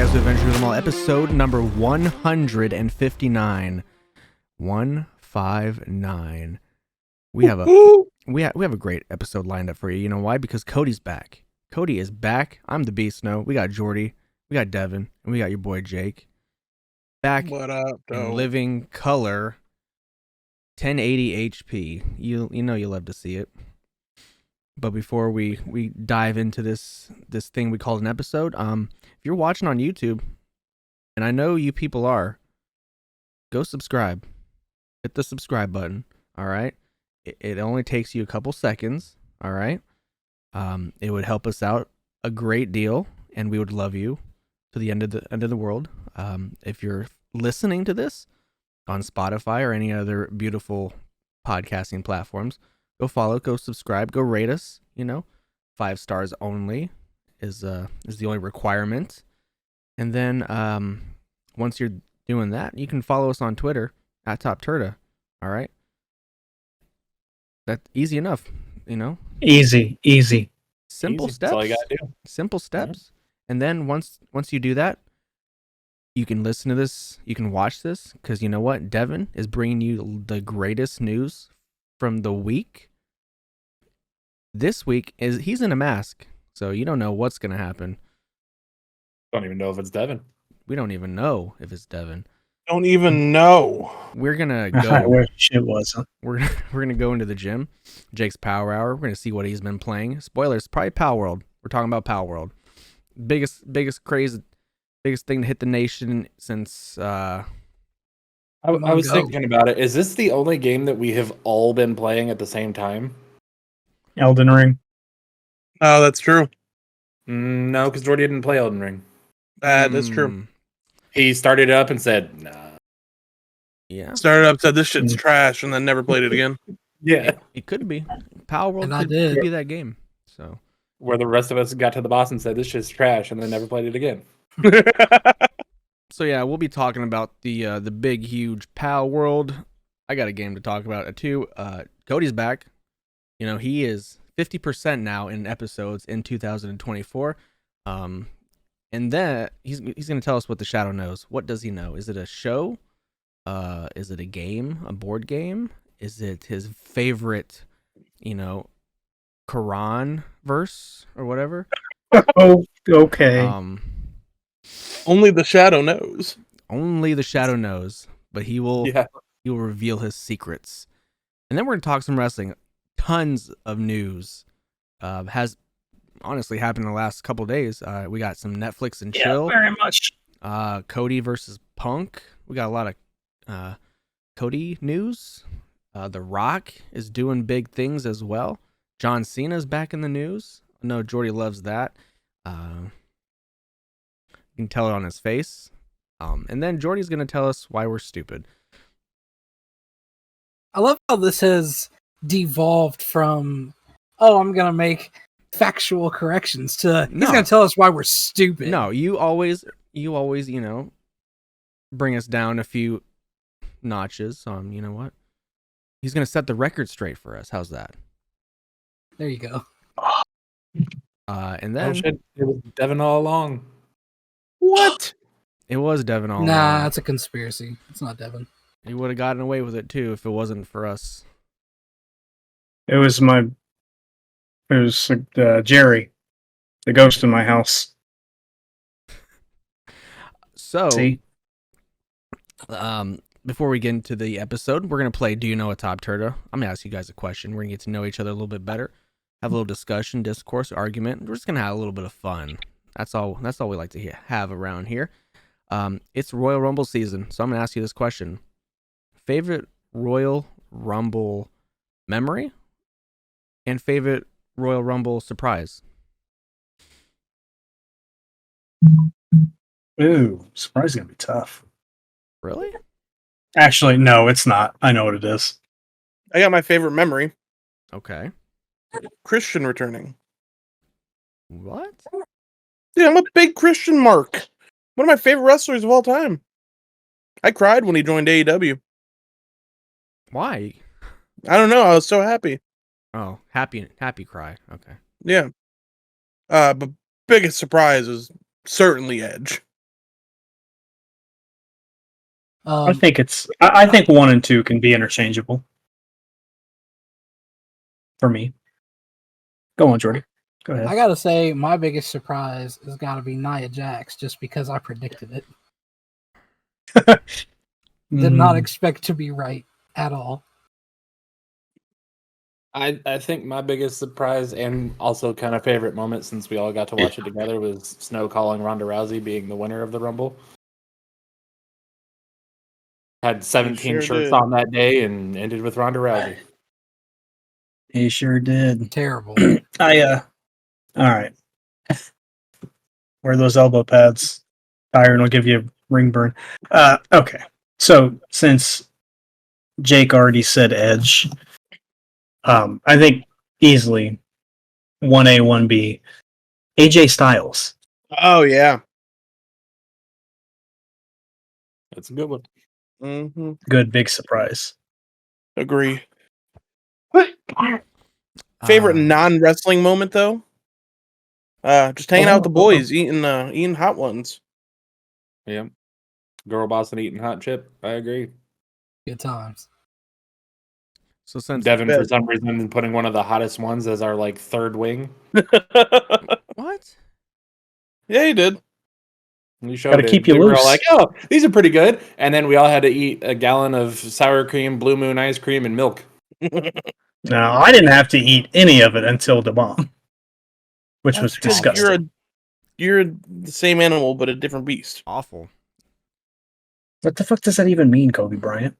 Guys, to Adventure Them All, episode number 159. 159. We have a great episode lined up for you. You know why? Because Cody's back. Cody is back. I'm the Beast Snow. We got Jordi, we got Devin, and we got your boy Jake. Back what up, in living color, 1080 HP. You know you love to see it. But before we dive into this thing we call an episode, if you're watching on YouTube, and I know you people are, go subscribe. Hit the subscribe button. All right. It only takes you a couple seconds. All right. It would help us out a great deal, and we would love you to the end of the world. If you're listening to this on Spotify or any other beautiful podcasting platforms, go follow, go subscribe, go rate us. 5 stars only is the only requirement. And then once you're doing that, you can follow us on Twitter at TOPTERTA. All right, that's easy enough. Easy. Simple Easy. steps. That's all you gotta do. Simple steps. And then once you do that, you can listen to this. You can watch this because you know what? Devin is bringing you the greatest news from the week. This week he's in a mask, so you don't know what's gonna happen. Don't even know if it's Devin. We don't even know if it's Devin. Don't even know. We're gonna I go. wish it wasn't. We're gonna go into the gym. Jake's Power Hour. We're gonna see what he's been playing. Spoilers, probably Palworld. We're talking about Palworld. Biggest craze, biggest thing to hit the nation since. I was thinking about it. Is this the only game that we have all been playing at the same time? Elden Ring. Oh, that's true. No, because Jordi didn't play Elden Ring. That's true. He started it up and said, "Nah." Yeah. Started up, said this shit's trash, and then never played it again. Yeah. It could be. Palworld could be that game. So Where the rest of us got to the boss and said, "This shit's trash," and then never played it again. So yeah, we'll be talking about the big huge Palworld. I got a game to talk about too. Cody's back. He is 50% now in episodes in 2024. And then he's gonna tell us what the Shadow knows. What does he know? Is it a show? Is it a game? A board game? Is it his favorite, Quran verse or whatever? Oh, okay. Only the shadow knows. Only the Shadow knows, but he will reveal his secrets. And then we're gonna talk some wrestling. Tons of news has honestly happened in the last couple of days. We got some Netlfix and chill. Very much. Cody versus Punk. We got a lot of Cody news. The Rock is doing big things as well. John Cena's back in the news. I know Jordi loves that. You can tell it on his face. And then Jordi's going to tell us why we're stupid. I love how this has devolved from, I'm going to make factual corrections to, he's going to tell us why we're stupid. No, you always, bring us down a few notches on, you know what? He's going to set the record straight for us. How's that? There you go. And then It was Devin all along. What? it was Devin all Nah, along. that's a conspiracy. It's not Devin. He would have gotten away with it too if it wasn't for us. It was Jerry, the ghost in my house. So, See? Before we get into the episode, we're going to play Do You Know a TOPTERTA? I'm going to ask you guys a question. We're going to get to know each other a little bit better, have a little discussion, discourse, argument. We're just going to have a little bit of fun. That's all we like to have around here. It's Royal Rumble season, so I'm going to ask you this question. Favorite Royal Rumble memory and favorite Royal Rumble surprise? Ooh, surprise is gonna be tough. Really? Actually, no, it's not. I know what it is. I got my favorite memory. Okay. Christian returning. What? Dude, I'm a big Christian mark. One of my favorite wrestlers of all time. I cried when he joined AEW. Why? I don't know. I was so happy. Oh, happy cry. Okay. Yeah. But biggest surprise is certainly Edge. I think I think 1 and 2 can be interchangeable. For me. Go on, Jordi. Go ahead. I gotta say, my biggest surprise has got to be Nia Jax, just because I predicted it. Did not expect to be right at all. I think my biggest surprise and also kind of favorite moment, since we all got to watch it together, was Snow calling Ronda Rousey being the winner of the Rumble. Had 17 sure shirts did. on that day and ended with Ronda Rousey. He sure did. Terrible. All right. Wear those elbow pads. Iron will give you a ring burn. Okay. So since Jake already said Edge, I think easily 1A, 1B, AJ Styles. Oh yeah. That's a good one. Mm-hmm. Good big surprise. Agree. Favorite non-wrestling moment though? Just hanging out with the boys, eating hot ones. Yeah. Girl boss and eating hot chip. I agree. Good times. So since Devin, for some reason, putting one of the hottest ones as our like third wing. what? Yeah, he did. We showed Gotta it. keep you We were all loose. like, "Oh, these are pretty good," and then we all had to eat a gallon of sour cream, Blue Moon ice cream, and milk. No, I didn't have to eat any of it until the bomb, which was That's 'cause disgusting. You're the same animal but a different beast. Awful. What the fuck does that even mean, Kobe Bryant?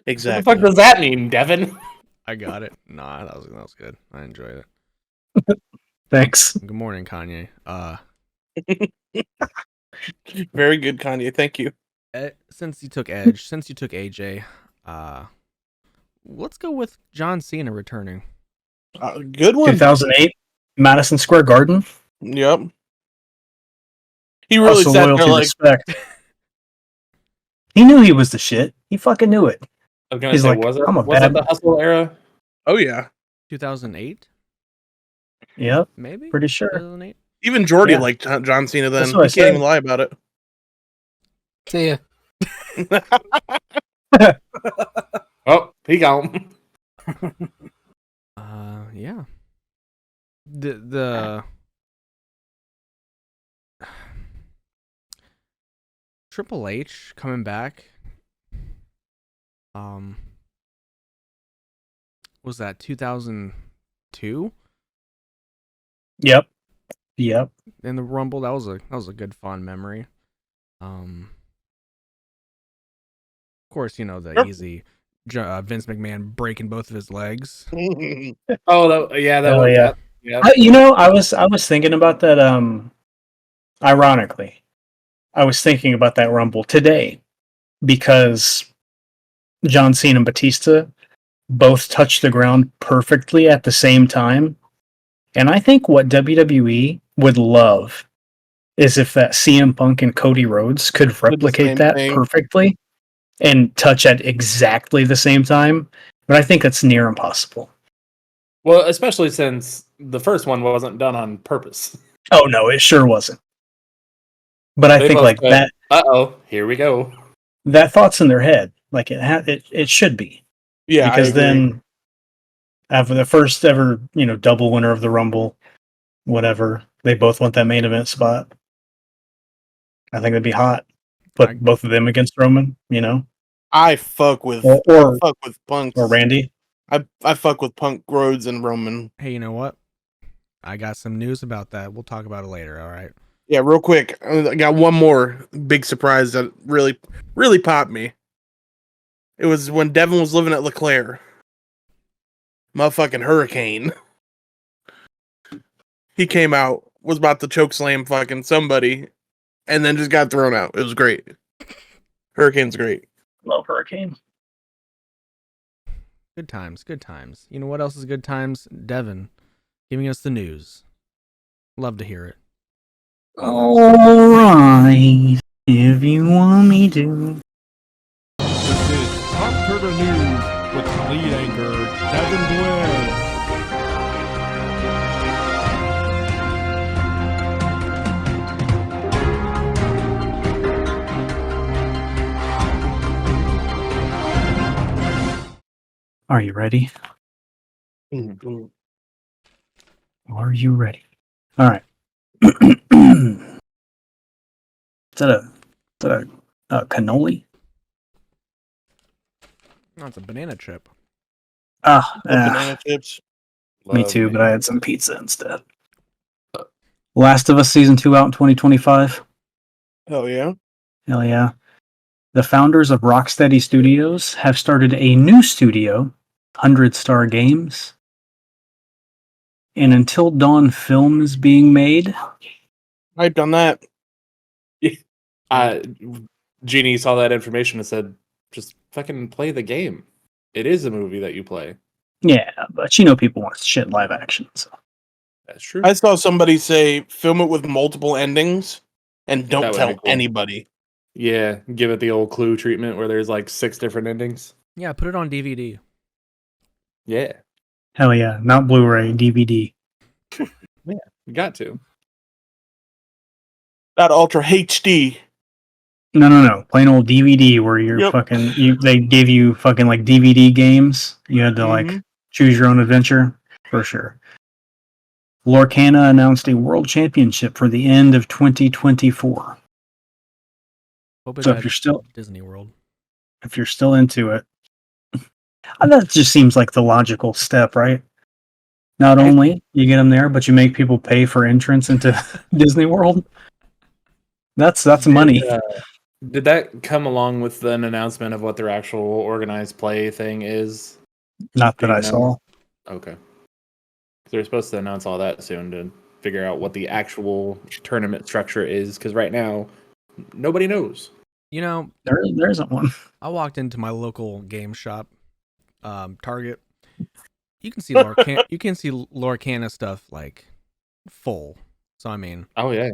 Exactly. What the fuck does that mean, Devin? I got it. Nah, that was good. I enjoyed it. Thanks. Good morning, Kanye. Very good, Kanye. Thank you. Since you took Edge, since you took AJ, let's go with John Cena returning. Good one. 2008, Madison Square Garden. Yep. He really Also sat loyalty, there like, respect. He knew he was the shit. He fucking knew it. I was gonna He's say, like, was I'm a it bad- the Hustle era? oh yeah. 2008, Yep, maybe. pretty sure. 2008. Even Jordi Yeah. liked John Cena then. That's He what I can't said. even lie about See ya. it. Oh, he gone. Yeah. The Triple H coming back. Was that 2002 Yep. in the Rumble? That was a good fun memory. Of course, you know the Yep. easy Vince McMahon breaking both of his legs. Oh, that Hell was yeah. yeah. I was thinking about that. Ironically, I was thinking about that Rumble today because John Cena and Batista both touched the ground perfectly at the same time, and I think what WWE would love is if that CM Punk and Cody Rhodes could the replicate same that thing. perfectly and touch at exactly the same time. But I think that's near impossible. Well, especially since the first one wasn't done on purpose. Oh no, it sure wasn't. But I They think both like said, here we go. that thought's in their head. Like it should be. Yeah, Because I agree. then after the first ever, double winner of the Rumble, whatever, they both want that main event spot. I think it'd be hot. Put both of them against Roman, I fuck with or Punk or Randy. I fuck with Punk, Rhodes, and Roman. Hey, you know what? I got some news about that. We'll talk about it later. All right. Yeah, real quick. I got one more big surprise that really, really popped me. It was when Devin was living at LeClaire. Motherfucking Hurricane. He came out, was about to choke slam fucking somebody, and then just got thrown out. It was great. Hurricane's great. Love Hurricane. Good times. Good times. You know what else is good times? Devin giving us the news. Love to hear it. Alright. If you want me to. This is TOPTERTA News with the lead anchor, Devin Blez. Are you ready? Are you ready? All right. Is that a cannoli? No, it's a banana chip. Banana chips. Me Love too, me. but I had some pizza instead. Last of Us Season 2 out in 2025. Hell yeah. Hell yeah. The founders of Rocksteady Studios have started a new studio, 100 Star Games. And Until Dawn film is being made. Hyped on that. Jeannie saw that information and said, just fucking play the game. It is a movie that you play. Yeah, but people want shit live action. So. That's true. I saw somebody say film it with multiple endings and That don't would tell be cool. anybody. Yeah, give it the old Clue treatment where there's like 6 different endings. Yeah, put it on DVD. Yeah, Hell yeah, not Blu-ray, DVD. you got to. Not Ultra HD. No. Plain old DVD where you're Yep. they gave you fucking like DVD games. You had to like Mhm. choose your own adventure for sure. Lorcana announced a world championship for the end of 2024. Hope it's So at if Disney World. you're still into it, that just seems like the logical step, right? Not only you get them there, but you make people pay for entrance into Disney World. That's money. Did that come along with an announcement of what their actual organized play thing is? Not Do that you I know? saw. Okay. They're supposed to announce all that soon to figure out what the actual tournament structure is, because right now, nobody knows. You know, There isn't one. I walked into my local game shop, Target. You can see Lorcana stuff like full. So I mean, Oh yeah,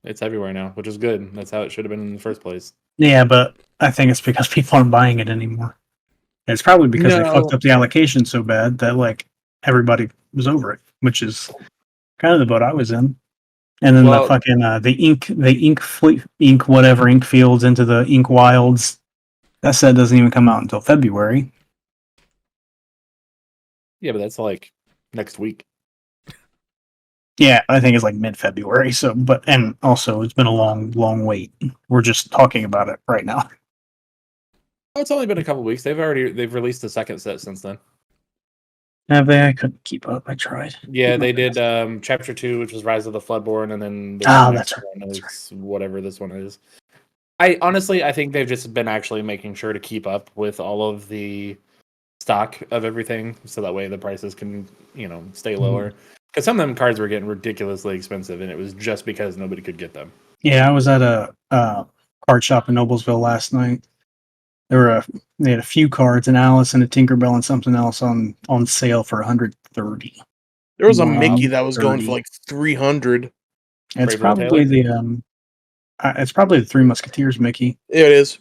it's everywhere now, which is good. That's how it should have been in the first place. Yeah, but I think it's because people aren't buying it anymore. And it's probably because they fucked up the allocation so bad that like everybody was over it, which is kind of the boat I was in. And then Well- the fucking ink fields into the ink wilds. That set doesn't even come out until February. Yeah, but that's like next week. Yeah, I think it's like mid-February. So, and also it's been a long wait. We're just talking about it right now. Oh, it's only been a couple weeks. They've released the second set since then. Have they? I couldn't keep up. I tried. Yeah, they did chapter 2, which was Rise of the Floodborn, and then the That's right. one is whatever this one is. I think they've just been actually making sure to keep up with all of the stock of everything, so that way the prices can, stay lower. Because some of them cards were getting ridiculously expensive, and it was just because nobody could get them. Yeah, I was at a card shop in Noblesville last night. They had a few cards, an Alice and a Tinkerbell and something else on sale for $130. There was a Wow. Mickey that was going for 30. like 300. It's Brave Little probably it's probably the Three Musketeers Mickey. It is.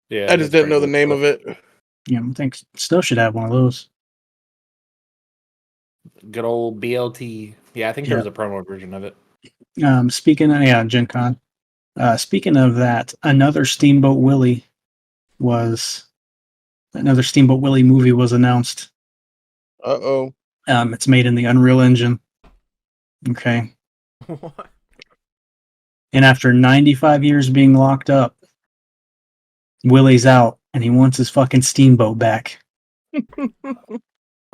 Yeah, I just didn't know the name of it. Yeah, I think Snow should have one of those. Good old BLT. Yeah, I think there was a promo version of it. Speaking of Gen Con. Speaking of that, another Steamboat Willie movie was announced. Uh-oh. It's made in the Unreal Engine. Okay. what? And after 95 years being locked up, Willie's out and he wants his fucking steamboat back.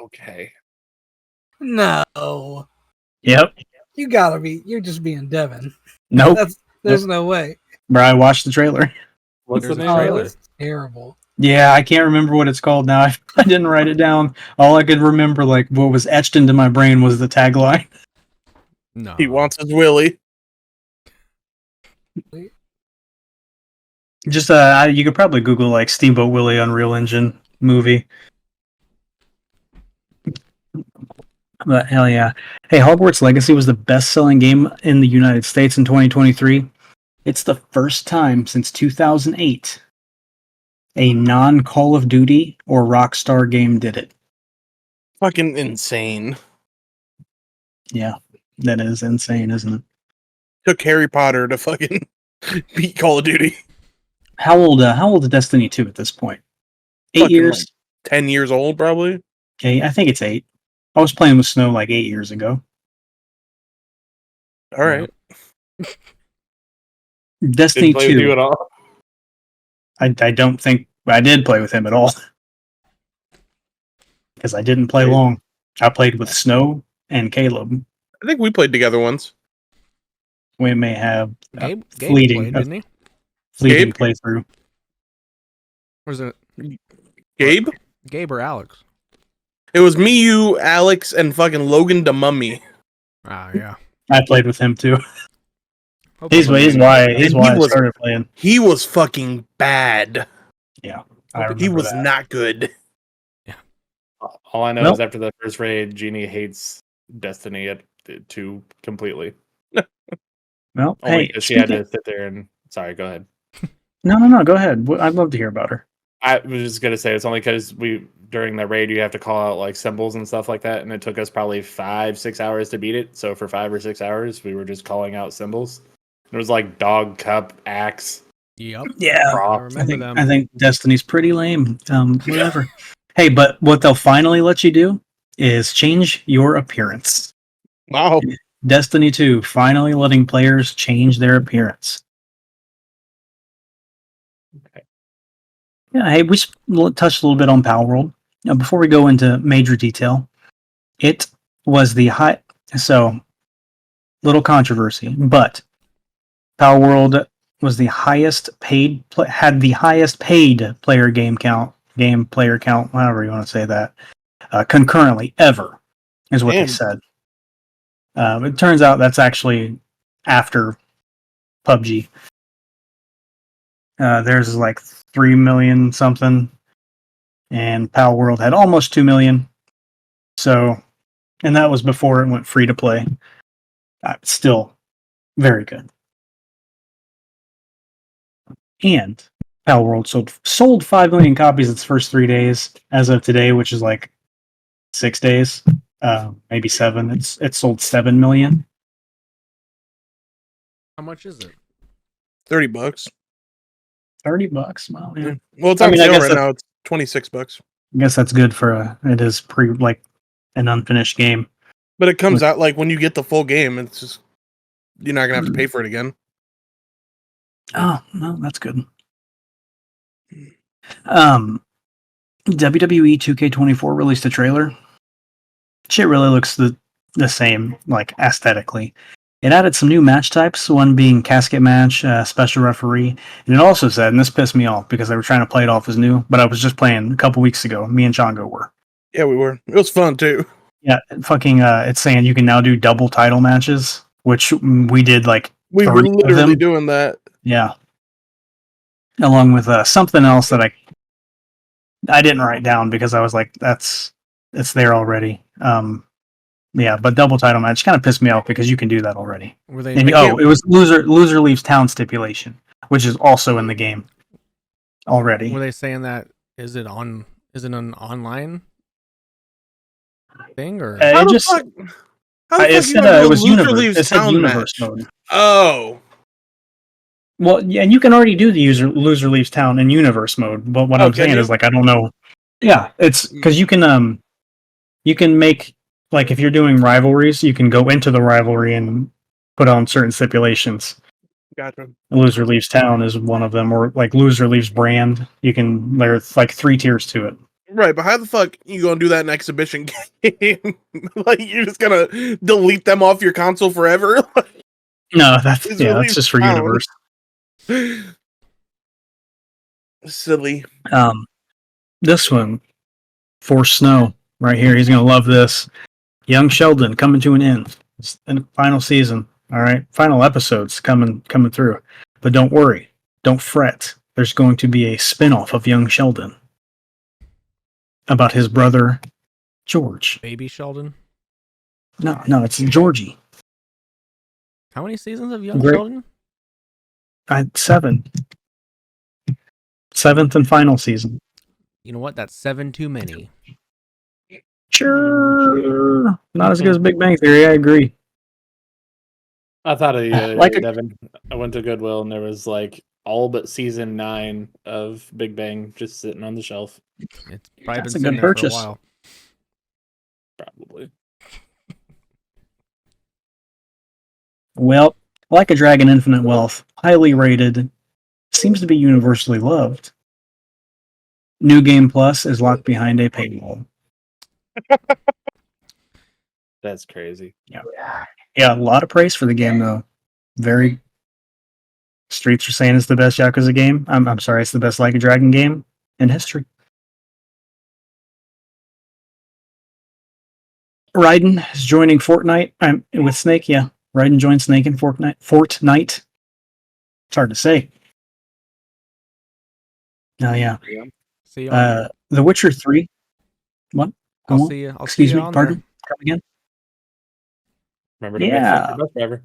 Okay. No, Yep. you're just being Devin. Nope. There's no way. Bro, I watched the trailer. What's There's the a name? trailer. It's terrible. Yeah, I can't remember what it's called now. I didn't write it down. All I could remember, like, what was etched into my brain was the tagline. No. He wants his Willie. Just, you could probably Google, like, Steamboat Willie Unreal Engine movie. But hell yeah. Hey, Hogwarts Legacy was the best-selling game in the United States in 2023. It's the first time since 2008 a non-Call of Duty or Rockstar game did it. Fucking insane. Yeah, that is insane, isn't it? Took Harry Potter to fucking beat Call of Duty. How old is Destiny 2 at this point? 8 Fucking years? 10 years old, probably. Okay, I think it's 8. I was playing with Snow like 8 years ago. All right. Destiny Didn't play with you 2. at all. I don't think I did play with him at all. Because I didn't play long. I played with Snow and Caleb. I think we played together once. We may have Gabe fleeting, played, didn't he? fleeting Gabe? playthrough. Or was it Gabe? Gabe or Alex? It was me, you, Alex, and fucking Logan the Mummy. Ah, yeah. I played with him too. Hope He's I'm- why And he I was- started playing. He was fucking bad. I He remember was that. not good. All I know Nope. is after the first raid, Jeannie hates Destiny at 2 completely. Well, Only hey, because she had speaking- to sit there and. Sorry, go ahead. No, go ahead. I'd love to hear about her. I was just gonna say it's only because during the raid you have to call out like symbols and stuff like that, and it took us probably 5-6 hours to beat it. So for 5 or 6 hours, we were just calling out symbols. It was like dog, cup, axe. Yep. Yeah, I Prop. remember them. I think Destiny's pretty lame. Whatever. Hey, but what they'll finally let you do is change your appearance. Wow. Destiny 2 finally letting players change their appearance. Okay. Yeah, hey, we touched a little bit on Palworld. Now, before we go into major detail, it was the high. So, little controversy, but Palworld was the highest paid, had the highest paid player game player count, however you want to say that, concurrently ever, is what they Damn. said. It turns out that's actually after PUBG. There's like 3 million something, and Palworld had almost 2 million. So, and that was before it went free to play. Still very good. And Palworld sold 5 million copies its first 3 days. As of today, which is like 6 days, maybe 7. It's sold 7 million. How much is it? $30. $30. Well, yeah. Well, it's I on mean, I sale guess right that- now. It's $26. I guess that's good for it is an unfinished game. But it comes out like when you get the full game. It's just you're not gonna have to pay for it again. Oh, no, that's good. WWE 2K24 released a trailer. Shit really looks the same, like aesthetically. It added some new match types, one being casket match, special referee, and it also said, and this pissed me off because they were trying to play it off as new, but I was just playing a couple weeks ago. Me and Chongo were. Yeah, we were. It was fun too. Yeah, fucking. It's saying you can now do double title matches, which we did like. We were 30 of literally them. doing that. Yeah. Along with something else that I didn't write down because I was like, it's there already. Yeah, but double title match kind of pissed me off because you can do that already. Were they? And, it was loser leaves town stipulation, which is also in the game already. Were they saying that? Is it an online thing or? How It the just fuck? How the it fuck said you gonna do it a was loser universe. leaves It said town universe match? mode. Oh, Well, yeah, and you can already do the loser leaves town in universe mode. But what I'm can saying you? is like I don't know. Yeah, it's because you can make like if you're doing rivalries, you can go into the rivalry and put on certain stipulations. gotcha. Loser leaves town is one of them, or like loser leaves brand. There's like 3 tiers to it. Right, but how the fuck you gonna do that in exhibition game? Like you're just gonna delete them off your console forever? No, that's Loser that's leaves just for town. universe. Silly. This one for Snow right here. He's gonna love this. Young Sheldon coming to an end. It's in the final season. All right, final episodes coming through. But don't worry, don't fret. There's going to be a spin-off of Young Sheldon about his brother George. Baby Sheldon. No, it's Georgie. How many seasons of Young Great. Sheldon? 7. 7th and final season. You know what? That's 7 too many. Sure. Not as good as Big Bang Theory, I agree. I thought of the other Like day, a- Devin. I went to Goodwill and there was like all but season 9 of Big Bang just sitting on the shelf. It's probably That's been a sitting good there for a purchase. while. Probably. Well, Like a Dragon Infinite Wealth, highly rated, seems to be universally loved. New Game Plus is locked behind a paywall. That's crazy. Yeah, a lot of praise for the game, though. Very. Streets are saying it's the best Yakuza game. I'm sorry, it's the best Like a Dragon game in history. Raiden is joining Fortnite. I'm with Snake, yeah. Raiden joined Snake in Fortnite. It's hard to say. Oh, yeah. See you on there. The Witcher 3. What? Go I'll on. see you. I'll Excuse see you me, on pardon? Come again? Remember to Yeah. make sure your bus driver.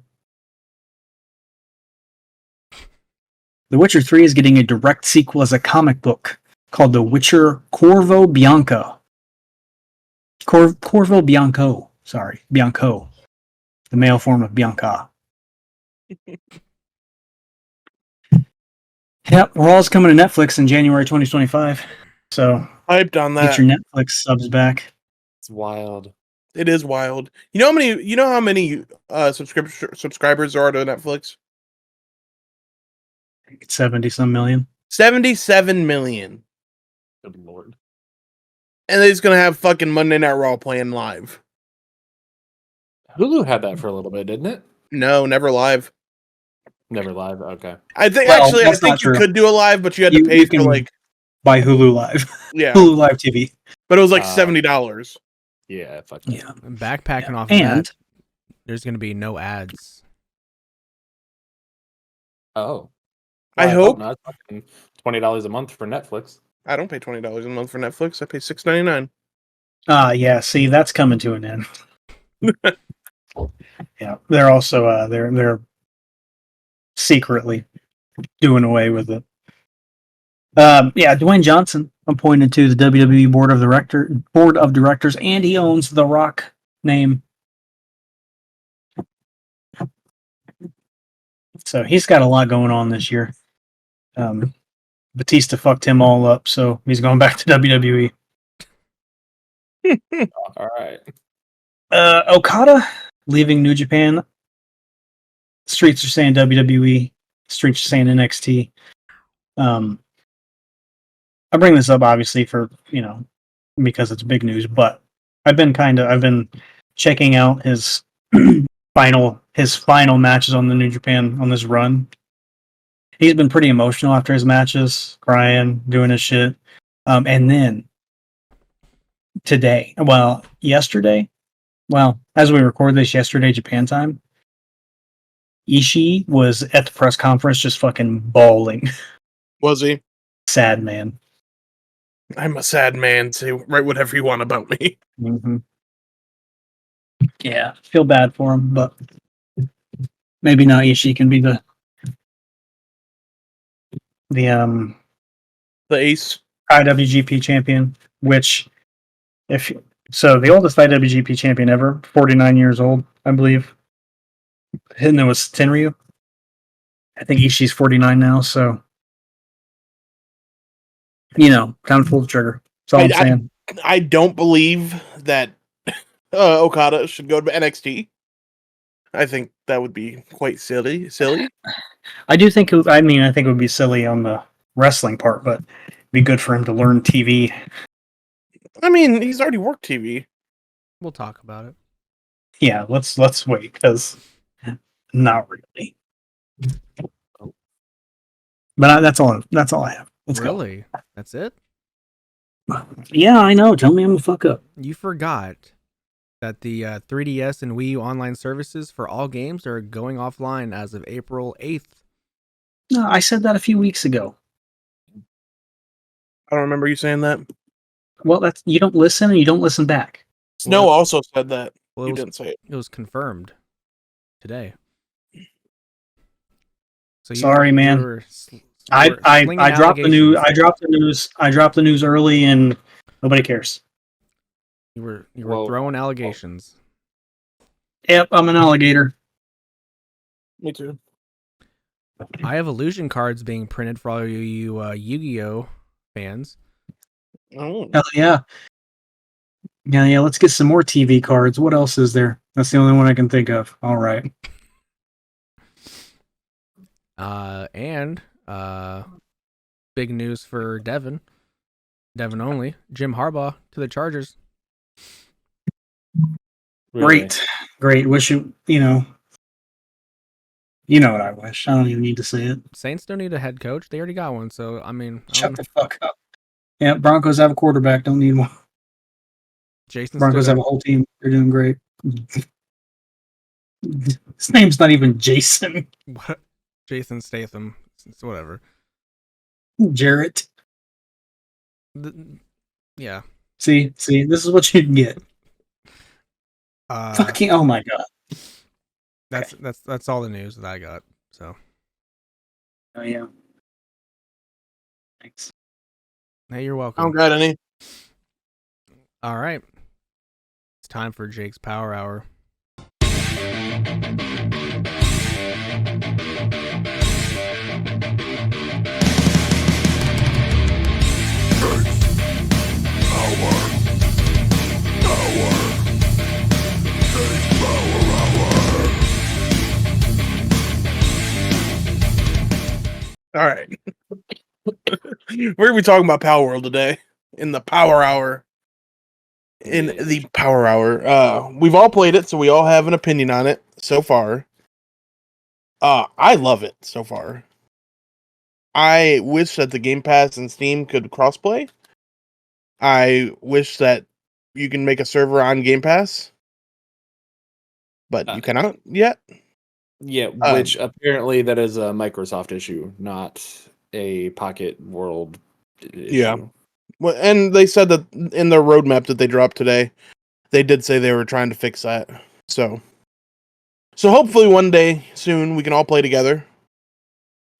The Witcher 3 is getting a direct sequel as a comic book called The Witcher Corvo Bianco. Corvo Bianco. Sorry, Bianco. The male form of Bianca. Yep, we're all's coming to Netflix in January 2025. So Hyped on get that. your Netflix subs back. It's wild. It is wild. You know how many subscribers there are to Netflix? 70 some million. 77 million. Good lord. And they're just gonna have fucking Monday Night Raw playing live. Hulu had that for a little bit, didn't it? No, never live. Never live. Okay. I think Well, actually I that's not think you true. could do a live, but you had to You pay for can- like By Hulu Live. yeah. Hulu Live TV. But it was like $70. Yeah. Fuck Yeah. And backpacking off of And that, there's going to be no ads. Oh. I Well, hope not. Fucking $20 a month for Netflix. I don't pay $20 a month for Netflix. I pay $6.99. yeah, see, that's coming to an end. Yeah. They're also they're secretly doing away with it. Yeah, Dwayne Johnson appointed to the WWE board of directors, and he owns the Rock name. So he's got a lot going on this year. Batista fucked him all up, so he's going back to WWE. All right. Okada leaving New Japan. Streets are saying WWE. Streets are saying NXT. I bring this up obviously for because it's big news, but I've been checking out his final matches on the New Japan on this run. He's been pretty emotional after his matches, crying, doing his shit. And then yesterday, as we record this yesterday, Japan time, Ishii was at the press conference just fucking bawling. Was he? Sad man. I'm a sad man. Say write whatever you want about me. Mm-hmm. Yeah, feel bad for him, but maybe not Ishii can be the The ace. IWGP champion, which the oldest IWGP champion ever, 49 years old, I believe. And it was Tenryu. I think Ishii's 49 now, so time to pull the trigger. That's all I'm saying. I don't believe that Okada should go to NXT. I think that would be quite silly. I do think I think it would be silly on the wrestling part, but it'd be good for him to learn TV. I mean, he's already worked TV. We'll talk about it. Yeah, let's wait, because not really. But that's all I have. Let's Really? That's it? go. Yeah, I know. Tell me I'm a fuck up. You forgot that the 3DS and Wii U online services for all games are going offline as of April 8th. No, I said that a few weeks ago. I don't remember you saying that. Well, you don't listen and you don't listen back. Snow also said that. Well, You didn't say it. It was confirmed today. So Sorry, man. I dropped the news. I dropped the news early, and nobody cares. You were Whoa. throwing allegations. Yep, I'm an alligator. Me too. I have illusion cards being printed for all you Yu-Gi-Oh fans. Oh. Hell yeah. Yeah, let's get some more TV cards. What else is there? That's the only one I can think of. All right. And big news for Devin only. Jim Harbaugh to the Chargers. Really. Great. Wish you know what I wish. I don't even need to say it. Saints don't need a head coach. They already got one. So, I mean, Shut the fuck up. Yeah, Broncos have a quarterback. Don't need one. Jason Broncos have a whole team. They're doing great. His name's not even Jason. What? Jason Statham. It's whatever. Jarrett. Yeah. See, this is what you get. Fucking, oh my god. That's all the news that I got. So. Oh yeah. Thanks. Hey, you're I welcome. don't got any. All right. It's time for Jake's Power Hour. All right. We're going to be talking about Palworld today in the Power Hour. In the Power Hour. We've all played it, so we all have an opinion on it so far. I love it so far. I wish that the Game Pass and Steam could crossplay. I wish that you can make a server on Game Pass, but you cannot yet. Yeah, which apparently that is a Microsoft issue, not a Pocket World issue. Yeah. Well, and they said that in their roadmap that they dropped today, they did say they were trying to fix that. So hopefully one day soon we can all play together.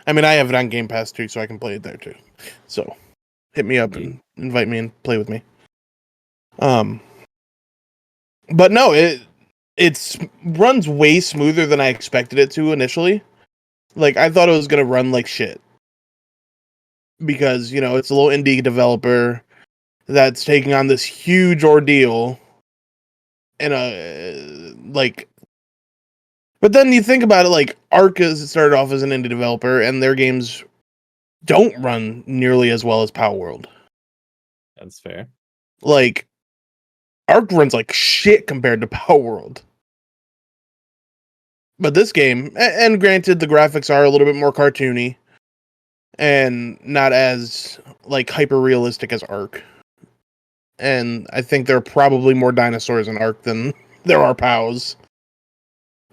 I mean, I have it on Game Pass too, so I can play it there too. So hit me up and invite me and play with me. But no, it runs way smoother than I expected it to initially. Like, I thought it was gonna run like shit. Because, it's a little indie developer that's taking on this huge ordeal. And, but then you think about it, like, Ark started off as an indie developer, and their games don't run nearly as well as Palworld. That's fair. Like, Ark runs like shit compared to Palworld. But this game, and granted, the graphics are a little bit more cartoony, and not as, like, hyper-realistic as Ark. And I think there are probably more dinosaurs in Ark than there are POWs.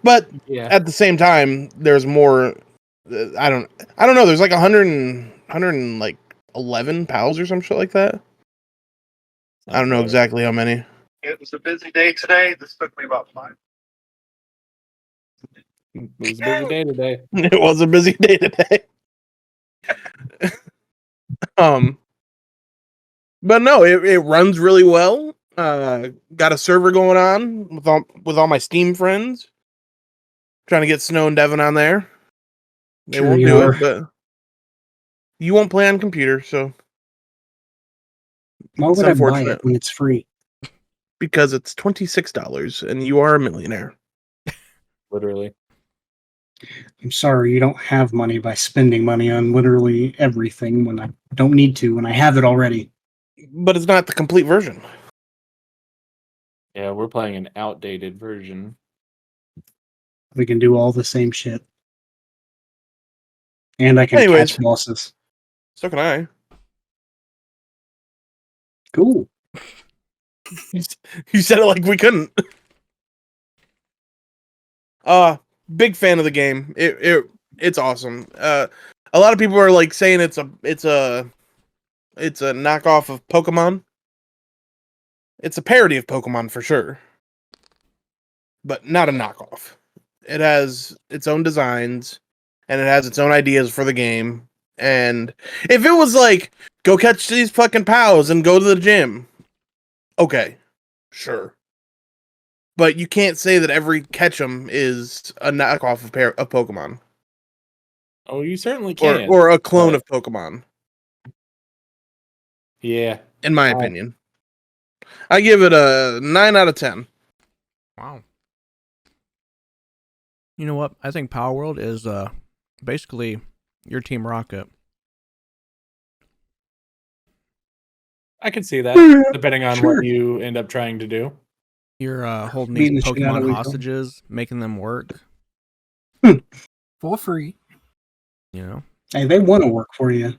But at the same time, there's more. I don't know. There's like 111 POWs or some shit like that. I don't know exactly how many. It was a busy day today. This took me about 5. It was a busy day today. It was a busy day today. But no, it runs really well. Got a server going on with all my Steam friends. Trying to get Snow and Devin on there. They won't do it, but you won't play on computer, so why would I buy it when it's free? Because it's $26 and you are a millionaire. Literally. I'm sorry, you don't have money by spending money on literally everything when I don't need to, when I have it already. But it's not the complete version. Yeah, we're playing an outdated version. We can do all the same shit. And I can catch bosses. So can I. Cool. You said it like we couldn't. Big fan of the game. It's awesome. A lot of people are like saying it's a knockoff of Pokemon. It's a parody of Pokemon for sure. But not a knockoff. It has its own designs and it has its own ideas for the game. And if it was like, go catch these fucking POWs and go to the gym, okay, sure. But you can't say that every catch 'em is a knockoff of Pokemon. Oh, you certainly can. or a clone of Pokemon. Yeah. In my opinion, I give it a 9 out of 10. Wow. You know what? I think Palworld is basically your Team Rocket. I can see that, depending on Sure. what you end up trying to do. You're holding Beating these the shit out of Pokemon each other. hostages, making them work. For free. You know, Hey, they want to work for you.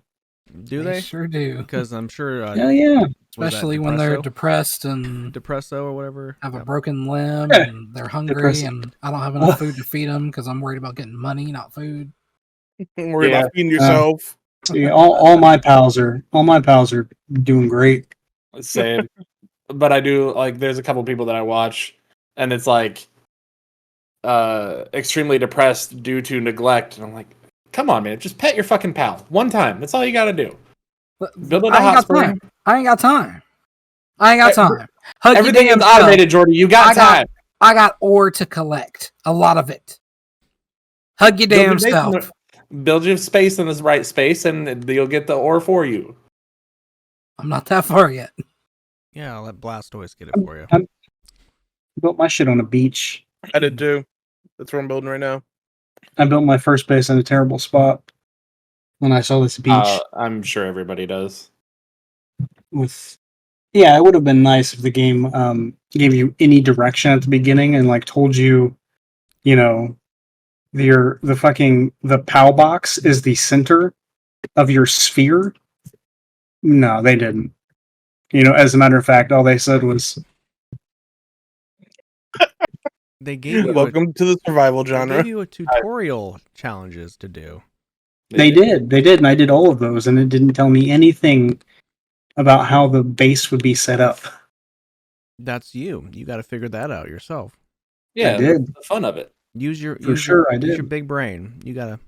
do they? sure do. Because I'm sure. Hell yeah. was that Especially when they're Depresso? depressed and Depresso or whatever. have a Yep. broken limb Yeah. and they're hungry Depressed. and I don't have enough food to feed them because I'm worried about getting money, not food. Don't worry Yeah. about feeding yourself. See, all my pals are doing great. Same. But I do, like, there's a couple people that I watch, and it's like extremely depressed due to neglect. And I'm like, come on, man, just pet your fucking pal one time. That's all you got to do. Build it a I ain't hot got spring. time. I ain't got time. Hug your Everything damn is self. automated, Jordi. You got time. I got ore to collect. A lot of it. Hug your Build damn your base in self. Build your space in this right space, and you'll get the ore for you. I'm not that far yet. Yeah, I'll let Blastoise get it for you. I built my shit on a beach. I did too. That's what I'm building right now. I built my first base in a terrible spot when I saw this beach. I'm sure everybody does. Yeah, it would have been nice if the game gave you any direction at the beginning and like told you, you know, the POW box is the center of your sphere. No, they didn't. You know, as a matter of fact, all they said was They gave you Welcome to the survival they genre. gave you a tutorial challenges to do. they did, and I did all of those, and it didn't tell me anything about how the base would be set up. That's you. You got to figure that out yourself. Yeah, I did. that's the fun of it. Use your For sure, I use did. your big brain. You gotta.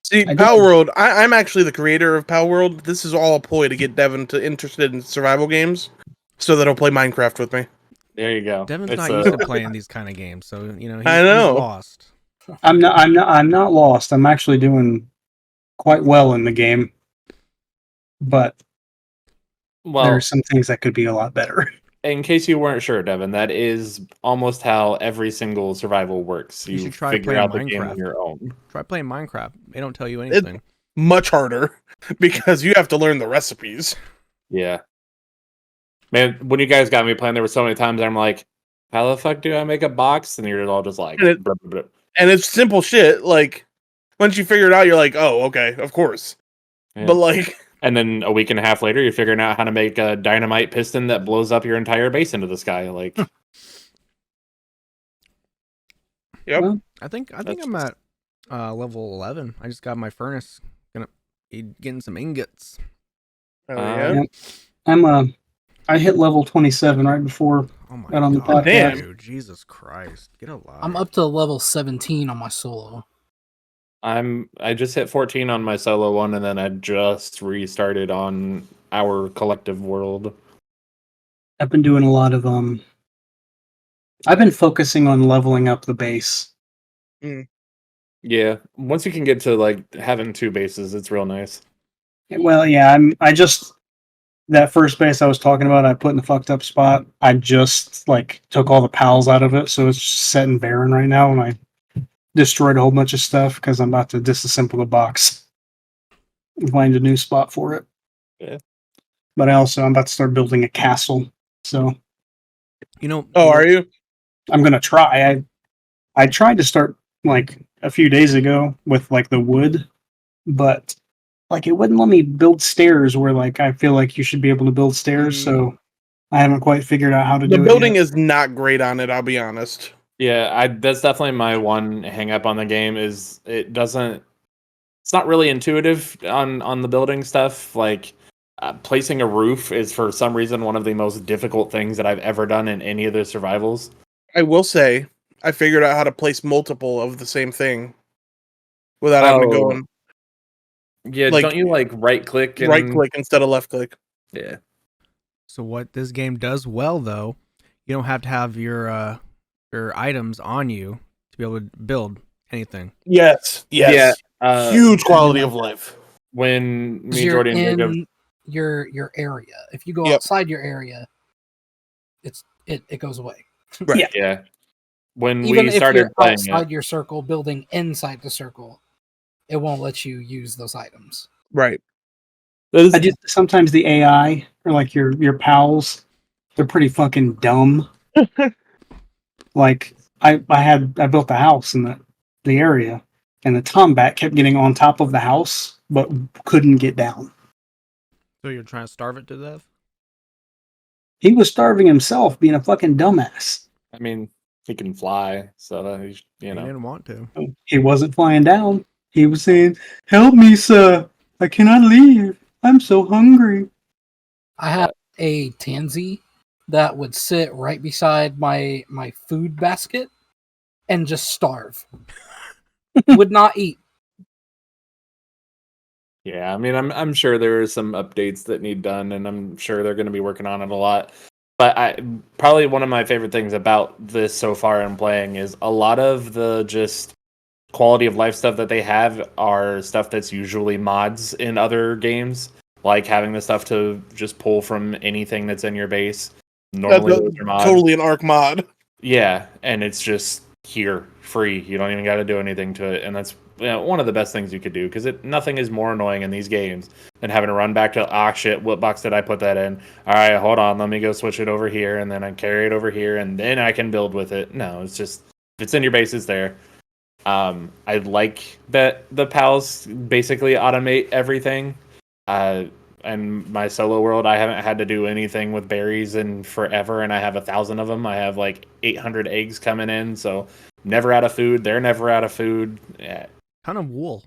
See, I did. Palworld, I'm actually the creator of Palworld. This is all a ploy to get Devin interested in survival games so that he'll play Minecraft with me. There you go. Devin's It's not used to playing these kind of games, so you know I know. he's lost. I'm not lost. I'm actually doing quite well in the game, but well, there are some things that could be a lot better. in case you weren't sure, Devin, that is almost how every single survival works. You You should try figure playing out the game on Minecraft. your own. Try playing Minecraft. They don't tell you anything. Much harder because you have to learn the recipes. Yeah. Man, when you guys got me playing, there were so many times I'm like, how the fuck do I make a box? And you're all just like, And bruh, bruh, bruh. And it's simple shit. Like, once you figure it out, you're like, oh, okay, of course. Yeah. But, like, And then a week and a half later, you're figuring out how to make a dynamite piston that blows up your entire base into the sky. Like, yep. Well, I think I'm at level 11. I just got my furnace. Gonna be getting some ingots. Oh, yeah. Yeah. I hit level 27 right before. Oh my Right on the god, podcast. dude! Jesus Christ, get alive! I'm up to level 17 on my solo. I just hit 14 on my solo one, and then I just restarted on our collective world. I've been doing a lot of I've been focusing on leveling up the base. Yeah, once you can get to like having 2 bases, it's real nice. Well, yeah, I just that first base I was talking about, I put in a fucked up spot. I just like took all the pals out of it, so it's just set and barren right now, and I destroyed a whole bunch of stuff because I'm about to disassemble the box and find a new spot for it. Yeah. But I'm about to start building a castle, so You know. Oh, are you? I'm gonna try. I tried to start like a few days ago with like the wood, but like it wouldn't let me build stairs where like I feel like you should be able to build stairs, so I haven't quite figured out how to The do building it. is not great on it, I'll be honest. Yeah, that's definitely my one hang up on the game is it's not really intuitive on the building stuff. Like placing a roof is for some reason one of the most difficult things that I've ever done in any of the survivals. I will say, I figured out how to place multiple of the same thing without having to go and Yeah, like, don't you like right click and right click instead of left click. Yeah. So what this game does well, though, you don't have to have your items on you to be able to build. anything. Yes. Yeah, Huge quality of life. when me, You're Jordi, and Jacob, in your area. If you go Yep. outside your area, it goes away. Right. yeah, when Even we if started you're playing outside your circle, building inside the circle, it won't let you use those items. Right. it, I just sometimes the AI or like your pals, they're pretty fucking dumb. Like I built a house in the area, and the tombat kept getting on top of the house, but couldn't get down. So you're trying to starve it to death? He was starving himself, being a fucking dumbass. I mean, he can fly, so he's, He didn't want to. He wasn't flying down. He was saying, "Help me, sir! I cannot leave. I'm so hungry." I had a tansy that would sit right beside my food basket and just starve. Would not eat. Yeah, I mean, I'm sure there are some updates that need done, and I'm sure they're going to be working on it a lot. But probably one of my favorite things about this so far in playing is a lot of the just quality of life stuff that they have are stuff that's usually mods in other games, like having the stuff to just pull from anything that's in your base. Normally, those are mods. Totally an Arc mod. Yeah, and it's just here, free. You don't even got to do anything to it, and that's one of the best things you could do, because nothing is more annoying in these games than having to run back to shit, what box did I put that in? All right, hold on, let me go switch it over here, and then I carry it over here, and then I can build with it. No, it's just if it's in your base, it's there. I like that the pals basically automate everything. And my solo world, I haven't had to do anything with berries in forever, and I have 1,000 of them. I have like 800 eggs coming in, so never out of food. They're never out of food. Yeah. Ton of wool.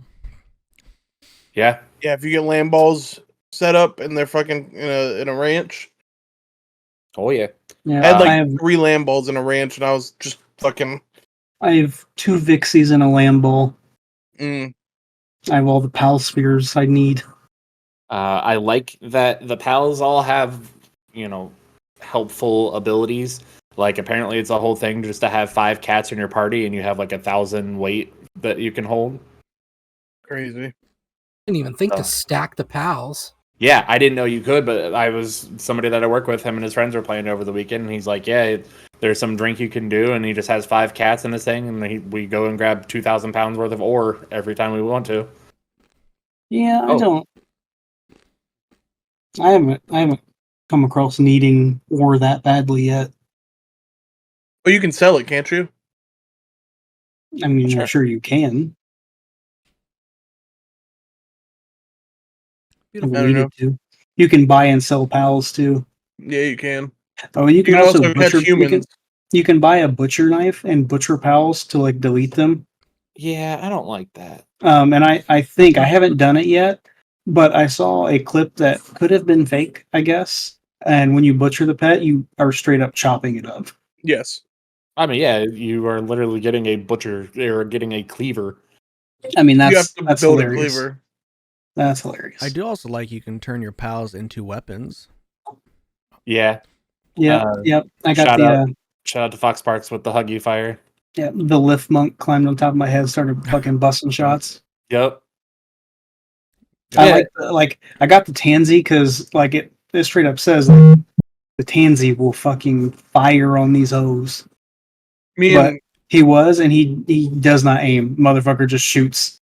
Yeah. Yeah, if you get lamb balls set up and they're fucking in a ranch. Oh yeah. Yeah, I had like I have 3 lamb balls in a ranch, and I was just fucking. I have 2 Vixies and a lamb ball. Mm. I have all the pal spheres I need. I like that the pals all have, helpful abilities. Like apparently it's a whole thing just to have 5 cats in your party, and you have like 1,000 weight that you can hold. Crazy. Didn't even think Oh. to stack the pals. Yeah, I didn't know you could, but I was somebody that I work with, him and his friends were playing over the weekend, and he's like, yeah, there's some drink you can do, and he just has 5 cats in this thing, and we go and grab 2,000 pounds worth of ore every time we want to. Yeah, Oh. I haven't come across needing ore that badly yet. Well, you can sell it, can't you? I mean, Sure. I'm sure you can. If Beautiful. I don't know. to. You can buy and sell pals too. Yeah, you can. Oh, and you can also butcher. catch humans. You can buy a butcher knife and butcher pals to like delete them. Yeah, I don't like that. And I think I haven't done it yet, but I saw a clip that could have been fake, I guess. And when you butcher the pet, you are straight up chopping it up. Yes. I mean, yeah, you are literally getting a butcher or getting a cleaver. I mean, You have to that's build hilarious. a cleaver. That's hilarious. I do also like you can turn your pals into weapons. Yeah. Yep, yep. I got shout the out. Shout out to Fox Sparks with the Huggy Fire. the lift monk climbed on top of my head, started fucking busting shots. Yep. I I got the tansy because like it straight up says like, the tansy will fucking fire on these hoes. But he was, and he does not aim. Motherfucker just shoots.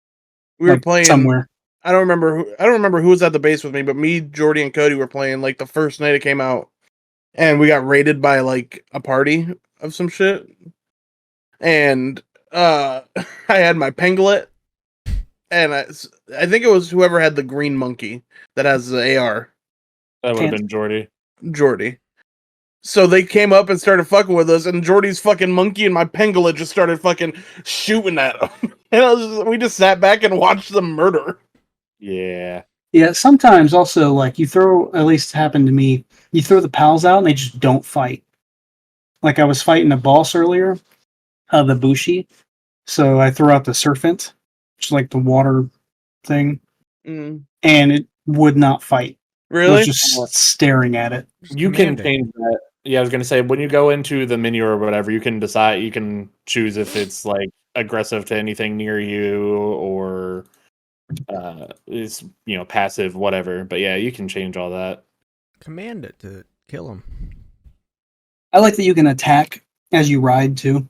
We were playing somewhere. I don't remember who was at the base with me, but me, Jordi, and Cody were playing like the first night it came out, and we got raided by like a party of some shit. And I had my pangolin, and I think it was whoever had the green monkey that has the AR. That would have been Jordi. So they came up and started fucking with us, and Jordi's fucking monkey and my pangolin just started fucking shooting at them. And we just sat back and watched them murder. Yeah. Yeah, sometimes also like you throw, at least happened to me, you throw the pals out and they just don't fight. Like I was fighting a boss earlier, the Bushi. So I threw out the serpent, which is like the water thing, and it would not fight. Really? It was just staring at it. You can change that. Yeah, I was gonna say when you go into the menu or whatever, you can decide. You can choose if it's like aggressive to anything near you or is passive, whatever. But yeah, you can change all that. Command it to kill him. I like that you can attack as you ride too.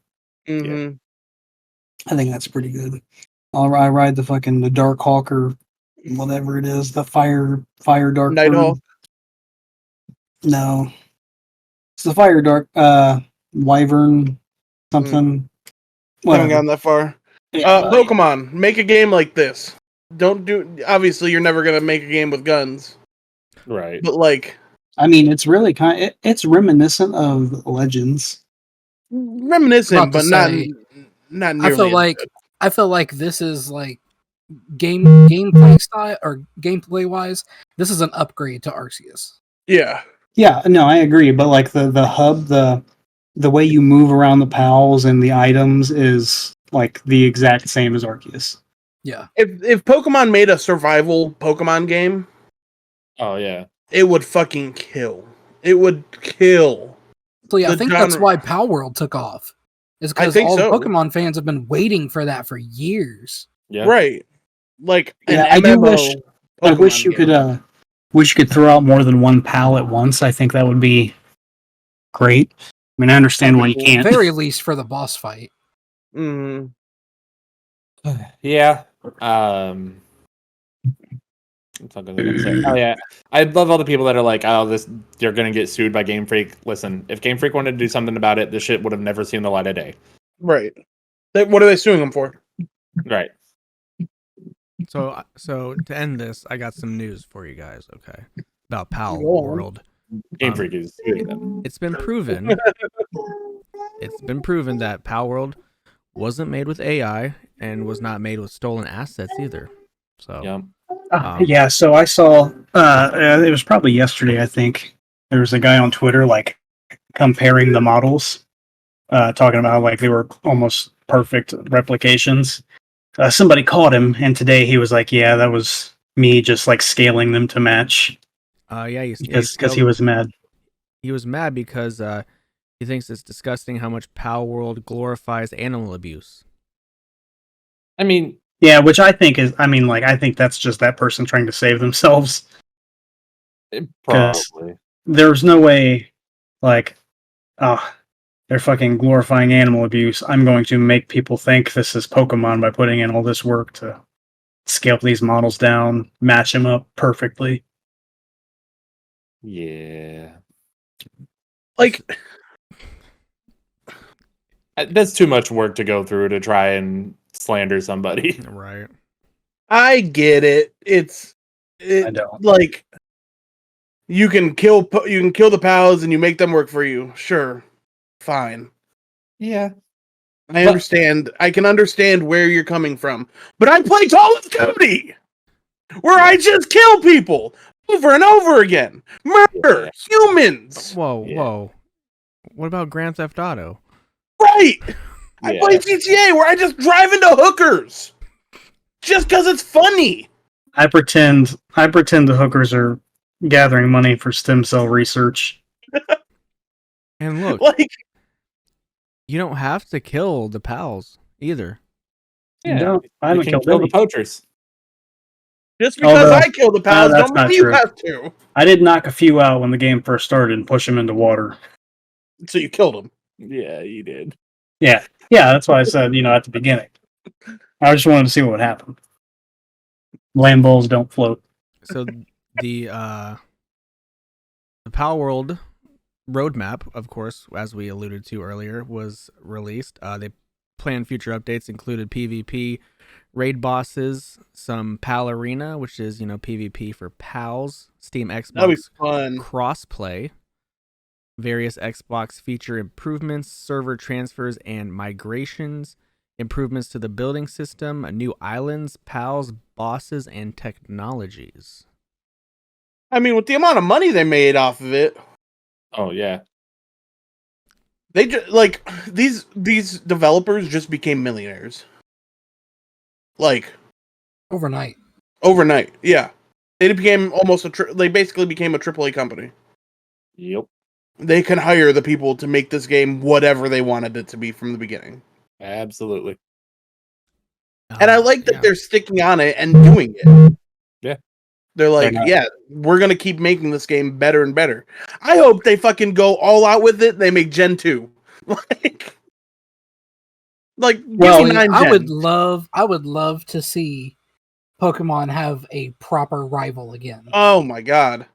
Mm-hmm. I think that's pretty good. I ride the Dark Hawk or whatever it is, the fire dark Nighthawk? No, it's the fire dark wyvern something. Haven't gotten that far. Yeah, Pokemon, make a game like this. Don't do. Obviously, you're never gonna make a game with guns, Right. but like, I mean, it's really it's reminiscent of Legends. reminiscent, About to but say, not nearly. I feel like this is like gameplay style or gameplay wise, this is an upgrade to Arceus. Yeah. Yeah, no, I agree. But like the hub, the way you move around the pals and the items is like the exact same as Arceus. Yeah. If Pokemon made a survival Pokemon game, Oh yeah, it would fucking kill. It would kill. So yeah, I The think that's genre- why Palworld took off. Is I because think all so. the Pokemon fans have been waiting for that for years. yeah. Right. Like Yeah, an I do MMO I wish Pokemon you game. could throw out more than one pal at once. I think that would be great. I mean, I understand why you That'd be can't. Very least for the boss fight. Mhm. Yeah. What's I gonna say? Oh yeah, I love all the people that are like, "Oh, you're gonna get sued by Game Freak." Listen, if Game Freak wanted to do something about it, this shit would have never seen the light of day. Right. What are they suing them for? Right. So to end this, I got some news for you guys. Okay, about Go on. Palworld. Game Freak is suing them. It's been proven. It's been proven that Palworld wasn't made with AI and was not made with stolen assets either. So Yeah. Yeah, so I saw it was probably yesterday, I think. There was a guy on Twitter like comparing the models, talking about how like they were almost perfect replications. Somebody caught him, and today he was like, "Yeah, that was me just like scaling them to match." yeah, Because he was mad. He was mad because he thinks it's disgusting how much Palworld glorifies animal abuse. I mean, Yeah, which I think is, I mean, like I think that's just that person trying to save themselves. probably. There's no way, like, they're fucking glorifying animal abuse. I'm going to make people think this is Pokemon by putting in all this work to scale these models down, match them up perfectly. Yeah. Like, That's too much work to go through to try and slander somebody. Right. I get it. I don't. Like you can kill the pals and you make them work for you. Sure, fine. Yeah. I understand. I can understand where you're coming from. But I play Call of Duty, where I just kill people over and over again, murder humans. Whoa. What about Grand Theft Auto? Right. I Yeah. play GTA, where I just drive into hookers just because it's funny. I pretend the hookers are gathering money for stem cell research. And look, Like, you don't have to kill the pals either. Yeah. No, I You haven't can killed kill any. the poachers. just because Although- I kill the pals, that's don't not mean you true. have to. I did knock a few out when the game first started and push them into water. So you killed them. Yeah, you did. Yeah, that's why I said, at the beginning. I just wanted to see what would happen. Land balls don't float. So the Palworld roadmap, of course, as we alluded to earlier, was released. They planned future updates included PvP, raid bosses, some Pal Arena, which is PvP for pals, Steam That'd be Xbox fun. crossplay, various Xbox feature improvements, server transfers and migrations, improvements to the building system, new islands, pals, bosses, and technologies. I mean, with the amount of money they made off of it, Oh yeah. they just like these developers just became millionaires. Like Overnight. overnight, yeah. They became almost they basically became a AAA company. Yep. They can hire the people to make this game whatever they wanted it to be from the beginning. Absolutely. And I like that Yeah. they're sticking on it and doing it. Yeah. They're like, not. yeah, we're gonna keep making this game better and better. I hope they fucking go all out with it. They make Gen 2. Like, Well, give me 9 I Gen. would love to see Pokemon have a proper rival again. Oh my god.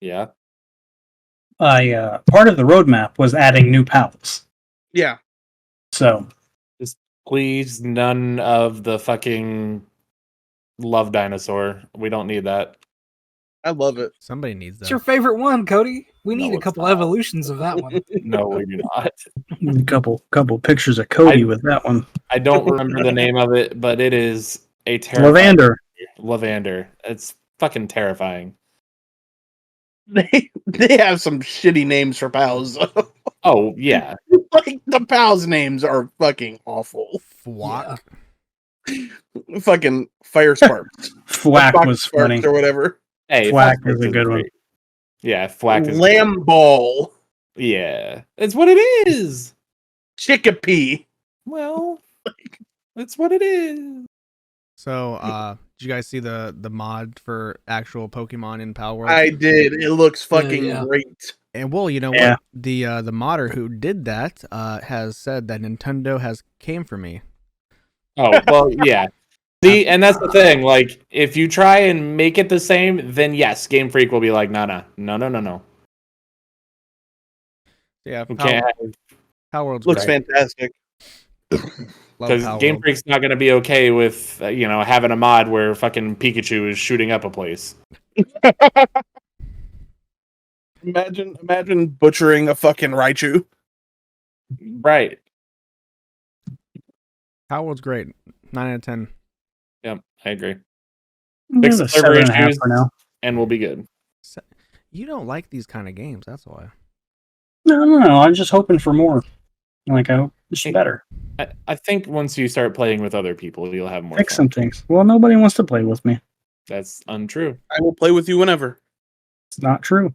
Yeah. Part of the roadmap was adding new pals. Yeah. So Please, none of the fucking love dinosaur. We don't need that. I love it. Somebody needs It's that. your favorite one, Cody. We No, need a it's couple not. evolutions of that one. No, we do not. a couple pictures of Cody with that one. I don't remember the name of it, but it is a terrifying Lavander. Lavander. It's fucking terrifying. They have some shitty names for pals. Oh yeah. Like the pals' names are fucking awful. Fwak. Fucking fire sparks. Flack Fox was Sparks funny. or whatever. Hey, Flack Fox is a is good one. great. Yeah, Flack is Lamb ball. Yeah. It's what it is. Chickapee. Well, it's what it is. So, did you guys see the mod for actual Pokemon in Palworld? I did. It looks fucking Yeah. great. And well, you know Yeah. what? The modder who did that has said that Nintendo has came for me. Oh, well, yeah. See, and that's the thing. Like, if you try and make it the same, then yes, Game Freak will be like, no. Yeah, We can't have, Palworld's Looks great. fantastic. Love because Game Palworld. Freak's not going to be okay with having a mod where fucking Pikachu is shooting up a place. Imagine butchering a fucking Raichu. Right. Palworld's great. 9 out of 10. Yep, I agree. Give Fix it the a server 7.5 issues. for now. And we'll be good. You don't like these kind of games. That's why. No. I'm just hoping for more. Like, I hope it's better. I think once you start playing with other people, you'll have more Fix fun. some things. Well, nobody wants to play with me. That's untrue. I will play with you whenever. It's not true.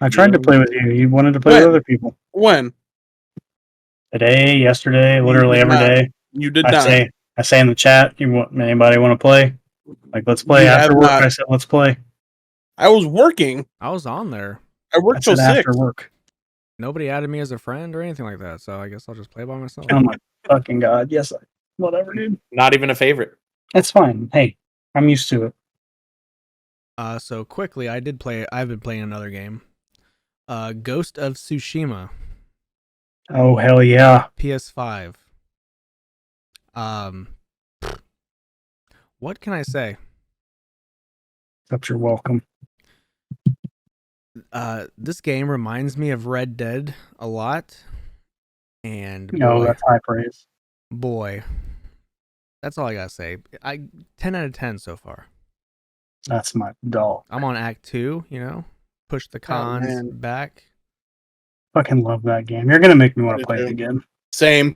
I tried to play with you. You wanted to play When? with other people. When? Today, yesterday, You literally did every not. day. You did I not. say in the chat, anybody want to play? Like, let's play You after have work. not. I said, let's play. I was working. I was on there. I I worked till said 6. after work. Nobody added me as a friend or anything like that. So I guess I'll just play by myself. Oh my fucking god. Yes. Whatever, dude. Not even a favorite. It's fine. Hey, I'm used to it. So quickly, I've been playing another game. Ghost of Tsushima, Oh, hell yeah. PS5. What can I say? Except you're welcome. This game reminds me of Red Dead a lot. And No, that's high praise. boy, that's all I gotta say. 10 out of 10 so far. That's my dog. I'm on Act 2, push the cons man. back. Fucking love that game. You're gonna make me want I to play do. it again. Same.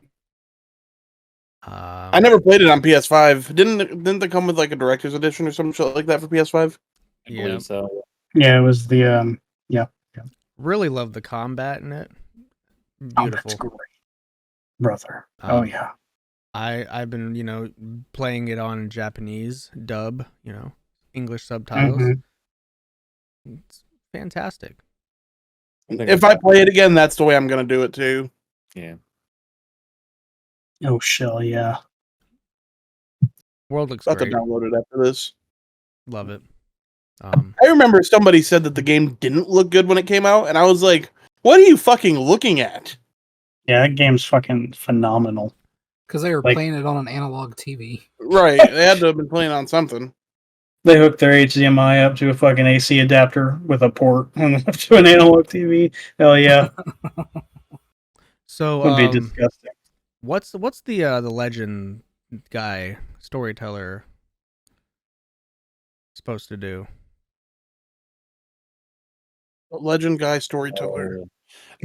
I never played it on PS5. Didn't they come with like a director's edition or some shit like that for PS5? I Yeah. believe so. Yeah, it was the Really love the combat in it. Oh, that's Beautiful. great. Brother. Oh Um, yeah. I've been, playing it on Japanese dub, English subtitles. Mhm. It's fantastic. If I play it again, that's the way I'm gonna do it too. Yeah. Oh shell, yeah. World looks About to great. download it after this. Love it. I remember somebody said that the game didn't look good when it came out, and I was like, "What are you fucking looking at?" Yeah, that game's fucking phenomenal. Because they were Like- playing it on an analog TV. Right? They had to have been playing on something. They hooked their HDMI up to a fucking AC adapter with a port and to an analog TV. Hell yeah. So, Would be disgusting. what's the legend guy storyteller supposed to do? Legend guy storyteller.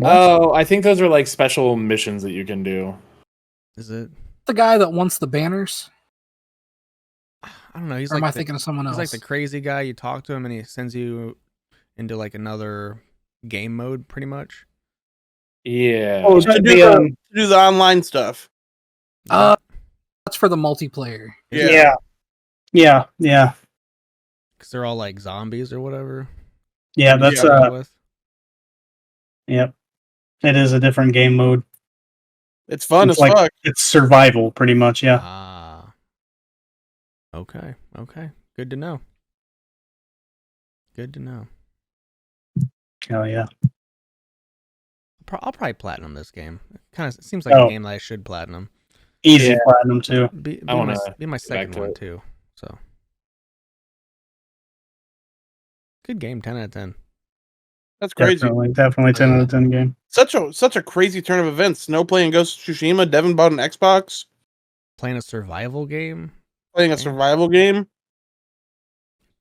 Oh, I think those are like special missions that you can do. Is it? The guy that wants the banners? I don't know. He's Or am I like thinking of someone else? he's like the crazy guy. You talk to him and he sends you into like another game mode, pretty much. Yeah. Oh, To that'd do be the online stuff. Uh, That's for the multiplayer. Yeah. Yeah. Because they're all like zombies or whatever. Yeah, that's Yeah. With. Yep. It is a different game mode. It's fun It's as fuck. it's survival pretty much, yeah. Ah. Okay. Good to know. Hell yeah. I'll probably platinum this game. It kind of seems like a game that I should platinum. Easy Yeah. platinum too. Be I wanna my get back second to one it. too. So good game, 10 out of 10. That's crazy. Definitely 10 out of 10 game. Such a crazy turn of events. Snow playing Ghost of Tsushima. Devin bought an Xbox. Playing a survival game. Playing a Damn. survival game.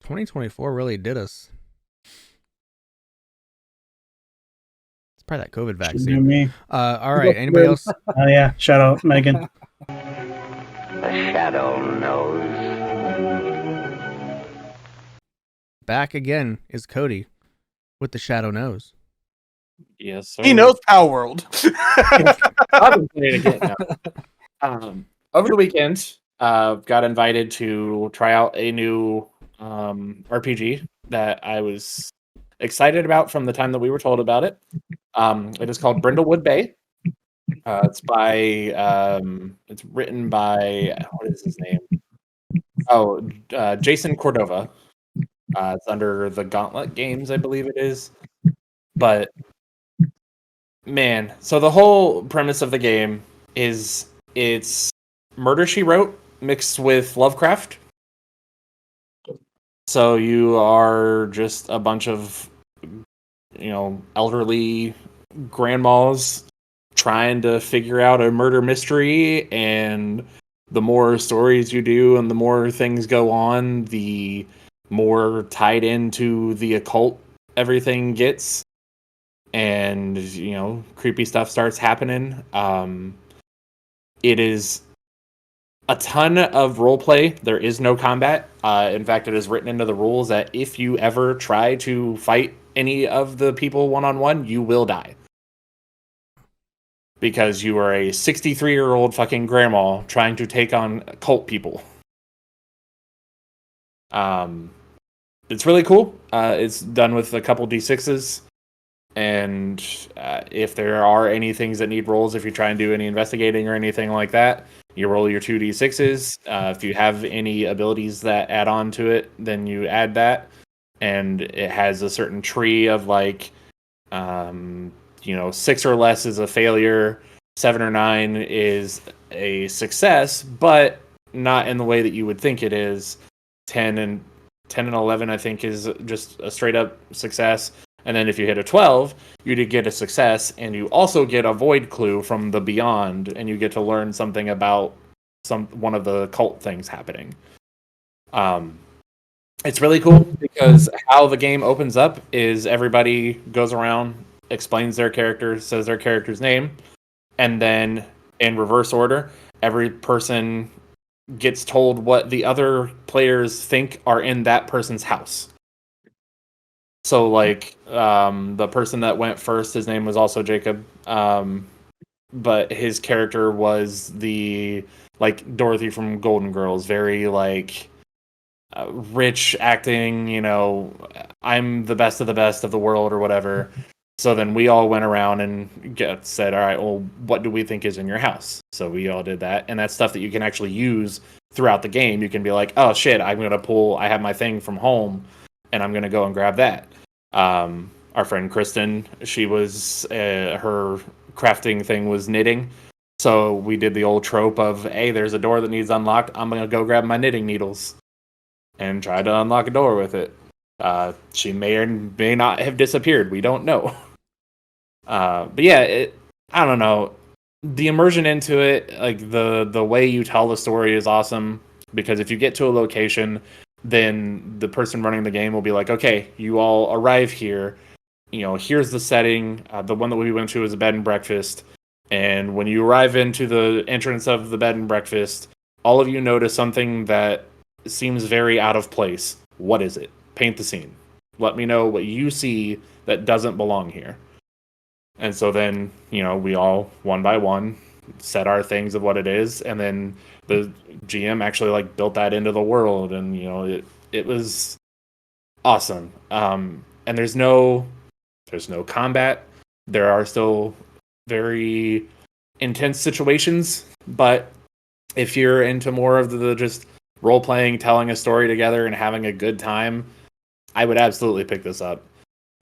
2024 really did us. It's probably that COVID Shouldn't vaccine. be me. All right. Anybody else? Oh yeah, shout out Megan. The shadow knows. Back again is Cody with the shadow nose. Yes, sir. He knows Palworld. I've been playing it again now. Over the weekend, got invited to try out a new RPG that I was excited about from the time that we were told about it. It is called Brindlewood Bay. It's written by, what is his name? Oh, Jason Cordova. It's under the Gauntlet Games, I believe it is. But man, so the whole premise of the game is it's Murder, She Wrote mixed with Lovecraft. So you are just a bunch of, elderly grandmas trying to figure out a murder mystery, and the more stories you do and the more things go on, the more tied into the occult everything gets. And, creepy stuff starts happening. It is a ton of roleplay. There is no combat. In fact, it is written into the rules that if you ever try to fight any of the people one-on-one, you will die. Because you are a 63-year-old fucking grandma trying to take on cult people. It's really cool. It's done with a couple D6s. And if there are any things that need rolls, if you try and do any investigating or anything like that, you roll your 2d6s. If you have any abilities that add on to it, then you add that. And it has a certain tree of 6 or less is a failure, 7 or 9 is a success, but not in the way that you would think it is. 10 and 11, I think, is just a straight up success. And then if you hit a 12, you did get a success, and you also get a void clue from the beyond, and you get to learn something about one of the cult things happening. It's really cool because how the game opens up is everybody goes around, explains their character, says their character's name, and then in reverse order, every person gets told what the other players think are in that person's house. So, the person that went first, his name was also Jacob, but his character was the, Dorothy from Golden Girls, very, rich acting, I'm the best of the world or whatever. So then we all went around and said, all right, well, what do we think is in your house? So we all did that. And that's stuff that you can actually use throughout the game. You can be like, oh, shit, I have my thing from home, and I'm going to go and grab that. Our friend Kristen, she was, her crafting thing was knitting. So we did the old trope of, hey, there's a door that needs unlocked. I'm going to go grab my knitting needles and try to unlock a door with it. She may or may not have disappeared. We don't know. But yeah, I don't know. The immersion into it, the way you tell the story is awesome. Because if you get to a location, then the person running the game will be like, okay, you all arrive here. Here's the setting. The one that we went to is a bed and breakfast. And when you arrive into the entrance of the bed and breakfast, all of you notice something that seems very out of place. What is it? Paint the scene. Let me know what you see that doesn't belong here. And so then, we all, one by one, set our things of what it is, and then the GM actually like built that into the world, and it was awesome. And there's no combat. There are still very intense situations, but if you're into more of the just role playing, telling a story together, and having a good time, I would absolutely pick this up.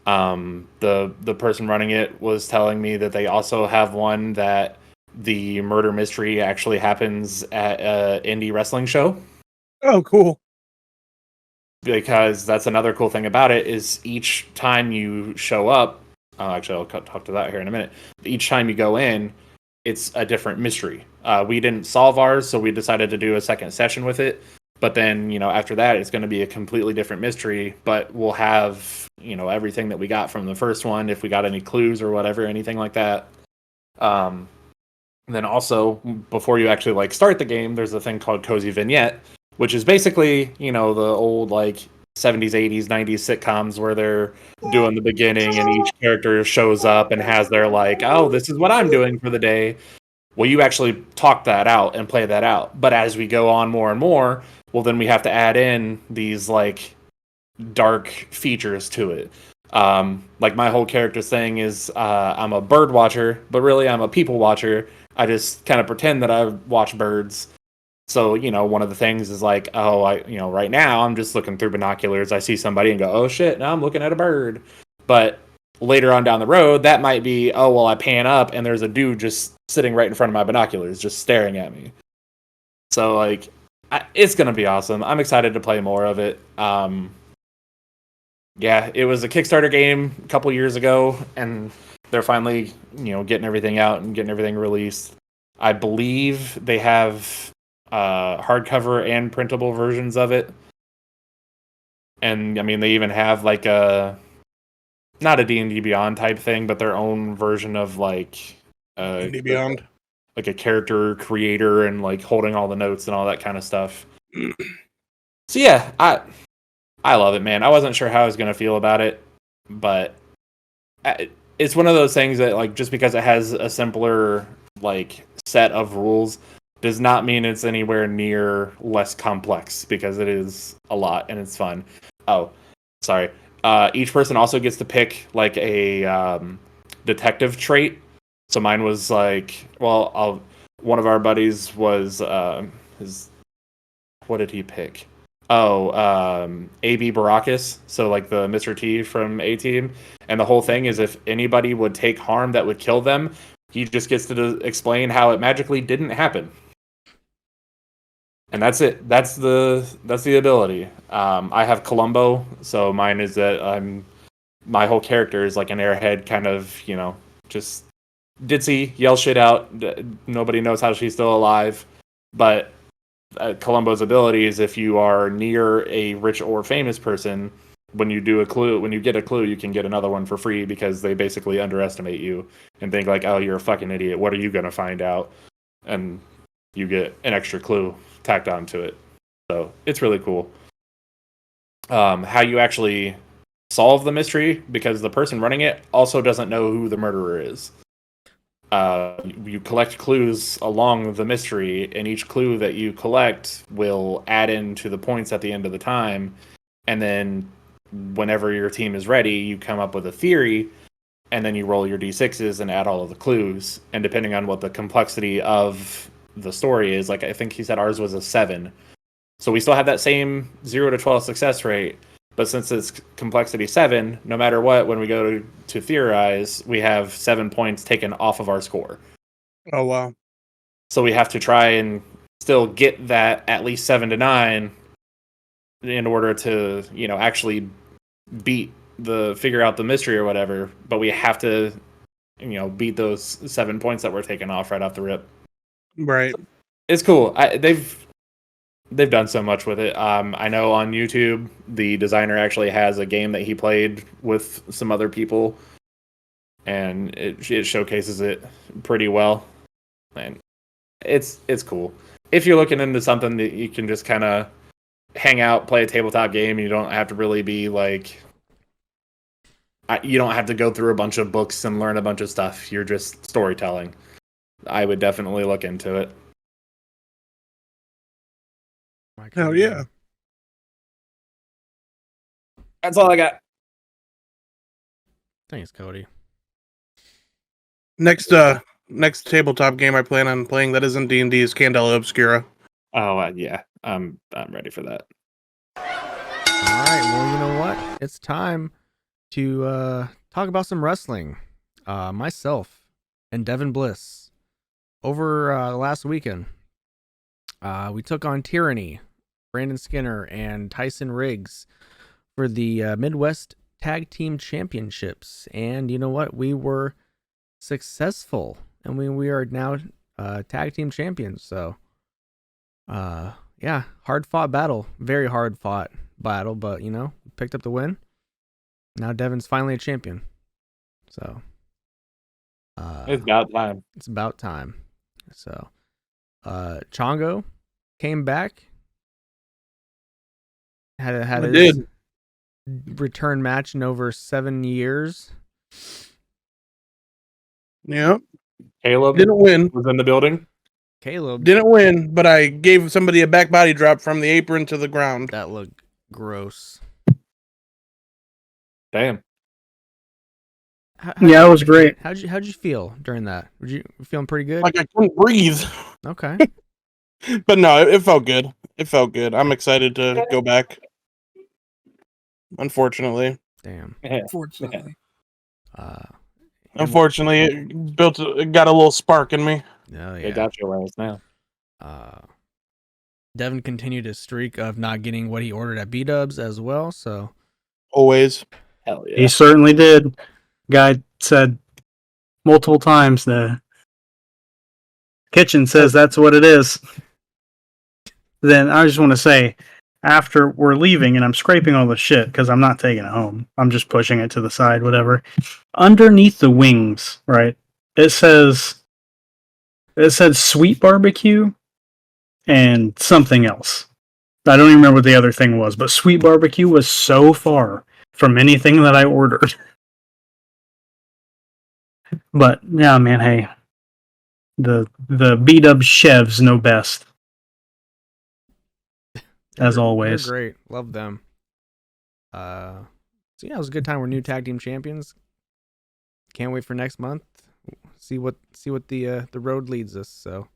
The person running it was telling me that they also have one that the murder mystery actually happens at an indie wrestling show. Oh, cool. Because that's another cool thing about it is each time you show up, actually I'll talk to that here in a minute. Each time you go in, it's a different mystery. We didn't solve ours, so we decided to do a second session with it. But then, after that, it's going to be a completely different mystery, but we'll have, everything that we got from the first one, if we got any clues or whatever, anything like that. Then also, before you actually start the game, there's a thing called Cozy Vignette, which is basically, the old 70s, 80s, 90s sitcoms where they're doing the beginning and each character shows up and has their oh, this is what I'm doing for the day. Well, you actually talk that out and play that out. But as we go on more and more, well, then we have to add in these dark features to it. My whole character thing is I'm a bird watcher, but really I'm a people watcher. I just kind of pretend that I watch birds. So, one of the things is right now I'm just looking through binoculars. I see somebody and go, oh shit, now I'm looking at a bird. But later on down the road, that might be, oh, well, I pan up and there's a dude just sitting right in front of my binoculars, just staring at me. So, it's going to be awesome. I'm excited to play more of it. Yeah, it was a Kickstarter game a couple years ago, and they're finally, getting everything out and getting everything released. I believe they have hardcover and printable versions of it. And, I mean, they even have, not a D&D Beyond type thing, but their own version of, D&D Beyond. A character creator and, holding all the notes and all that kind of stuff. So, yeah, I love it, man. I wasn't sure how I was going to feel about it, but it's one of those things that, just because it has a simpler, set of rules does not mean it's anywhere near less complex, because it is a lot and it's fun. Oh, sorry. Each person also gets to pick, a detective trait. So mine was, one of our buddies was, what did he pick? Oh, A.B. Baracus, so the Mr. T from A-Team. And the whole thing is if anybody would take harm that would kill them, he just gets to explain how it magically didn't happen. And that's it. That's the ability. I have Columbo, so mine is that my whole character is an airhead kind of, just ditzy, yell shit out. Nobody knows how she's still alive. But Columbo's ability is if you are near a rich or famous person, when you get a clue, you can get another one for free, because they basically underestimate you and think oh, you're a fucking idiot. What are you going to find out? And you get an extra clue tacked onto it. So it's really cool. How you actually solve the mystery, because the person running it also doesn't know who the murderer is. You collect clues along the mystery, and each clue that you collect will add into the points at the end of the time. And then whenever your team is ready, you come up with a theory, and then you roll your d6s and add all of the clues. And depending on what the complexity of the story is, I think he said ours was a 7. So we still have that same 0 to 12 success rate, but since it's complexity 7, no matter what, when we go to theorize, we have 7 points taken off of our score. Oh, wow. So we have to try and still get that at least 7 to 9 in order to, actually figure out the mystery or whatever. But we have to, beat those 7 points that were taken off right off the rip. Right. It's cool. They've done so much with it. I know on YouTube, the designer actually has a game that he played with some other people, and it showcases it pretty well. And it's cool. If you're looking into something that you can just kind of hang out, play a tabletop game, you don't have to really be you don't have to go through a bunch of books and learn a bunch of stuff. You're just storytelling. I would definitely look into it. Hell yeah. That's all I got. Thanks, Cody. Next tabletop game I plan on playing that isn't D&D is Candela Obscura. Oh yeah, I'm ready for that. All right, well, you know what? It's time to talk about some wrestling. Myself and Devin Bliss over last weekend. We took on Tyranny, Brandon Skinner, and Tyson Riggs for the Midwest Tag Team Championships. And you know what? We were successful, and we are now Tag Team Champions. So, yeah, hard fought battle, very hard fought battle, but you know, picked up the win. Now Devin's finally a champion. So, It's about time. It's about time. So, Chongo came back. Had his return match in over 7 years. Yep. Caleb Didn't win. was in the building. Caleb Didn't win, but I gave somebody a back body drop from the apron to the ground. That looked gross. Damn. Yeah, it was great. How'd you feel during that? Were you feeling pretty good? Like I couldn't breathe. Okay. But no, it felt good. It felt good. I'm excited to go back. Unfortunately. Damn. Unfortunately. Unfortunately, it got a little spark in me. Oh, They yeah. got your ass now. Devin continued his streak of not getting what he ordered at B-Dubs as well, so Always. Hell yeah. He certainly did. Guy said multiple times the kitchen says that's what it is. Then I just want to say, after we're leaving and I'm scraping all the shit because I'm not taking it home. I'm just pushing it to the side, whatever. Underneath the wings, right? It said sweet barbecue and something else. I don't even remember what the other thing was, but sweet barbecue was so far from anything that I ordered. But yeah, man, hey, the B-Dub chefs know best. As always. They're great. Love them. So yeah, it was a good time. We're new tag team champions. Can't wait for next month. See what the road leads us. So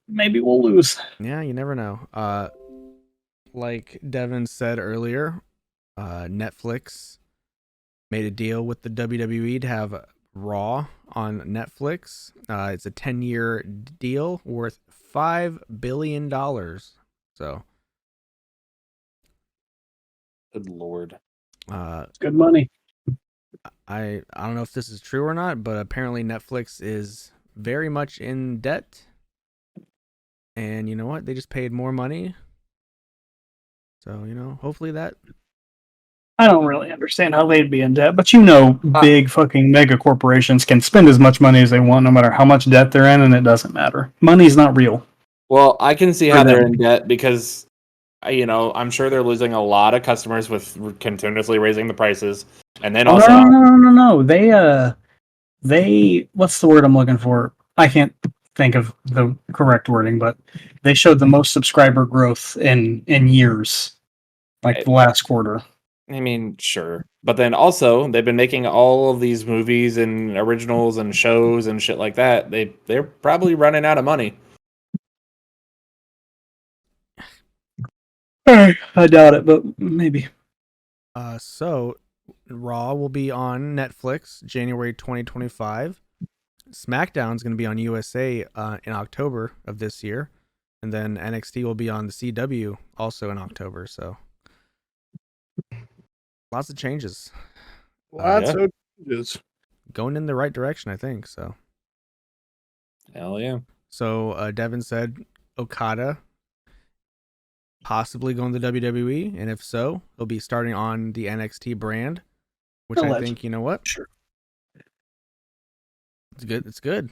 Maybe we'll lose. yeah, you never know. Like Devin said earlier, Netflix made a deal with the WWE to have Raw on Netflix. It's a 10-year deal worth $5 billion. So, Good lord. It's good money. I don't know if this is true or not, but apparently Netflix is very much in debt. And you know what? They just paid more money. So, you know, hopefully that... I don't really understand how they'd be in debt, but you know, big fucking mega corporations can spend as much money as they want, no matter how much debt they're in, and it doesn't matter. Money's not real. Well, I can see For how they're them. in debt because, you know, I'm sure they're losing a lot of customers with continuously raising the prices, and then also No. They what's the word I'm looking for? I can't think of the correct wording, but they showed the most subscriber growth in years, like the last quarter. I mean, sure. But then also, they've been making all of these movies and originals and shows and shit like that. They're probably running out of money. I doubt it, but maybe. So Raw will be on Netflix January 2025. SmackDown's going to be on USA in October of this year, and then NXT will be on the CW also in October. So lots of changes. Lots of changes. Going in the right direction, I think. So Hell yeah. So Devin said Okada possibly going to the WWE, and if so, he'll be starting on the NXT brand, which I think, you know what? Sure. It's good. It's good.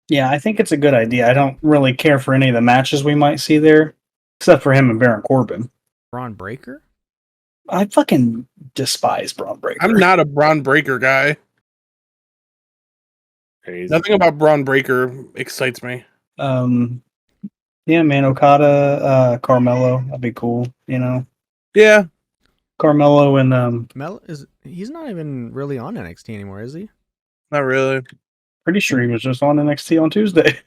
Yeah, I think it's a good idea. I don't really care for any of the matches we might see there, except for him and Baron Corbin. Braun Breaker? I fucking despise Braun Breaker. I'm not a Braun Breaker guy. Crazy. Nothing about Braun Breaker excites me. Yeah, man, Okada, Carmelo, that'd be cool. Yeah, Carmelo and He's not even really on NXT anymore, is he? not really. pretty sure he was just on NXT on Tuesday.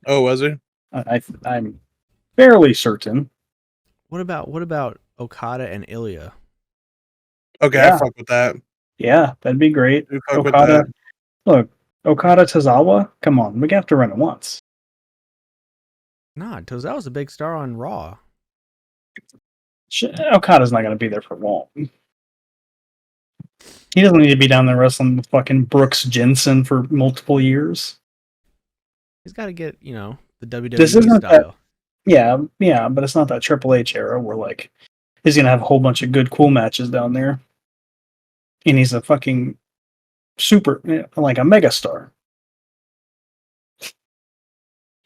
Oh, was he? I'm fairly certain. What about Okada and Ilya? Okay, Yeah. I fuck with that. Yeah, that'd be great. I fuck with Okada, that. look, Okada Tozawa. Come on, we have to run it once. Nah, that was a big star on Raw. Okada's not going to be there for long. He doesn't need to be down there wrestling with fucking Brooks Jensen for multiple years. He's got to get the WWE This isn't style. Yeah, but it's not that Triple H era where like he's going to have a whole bunch of good, cool matches down there, and he's a fucking super, like a megastar.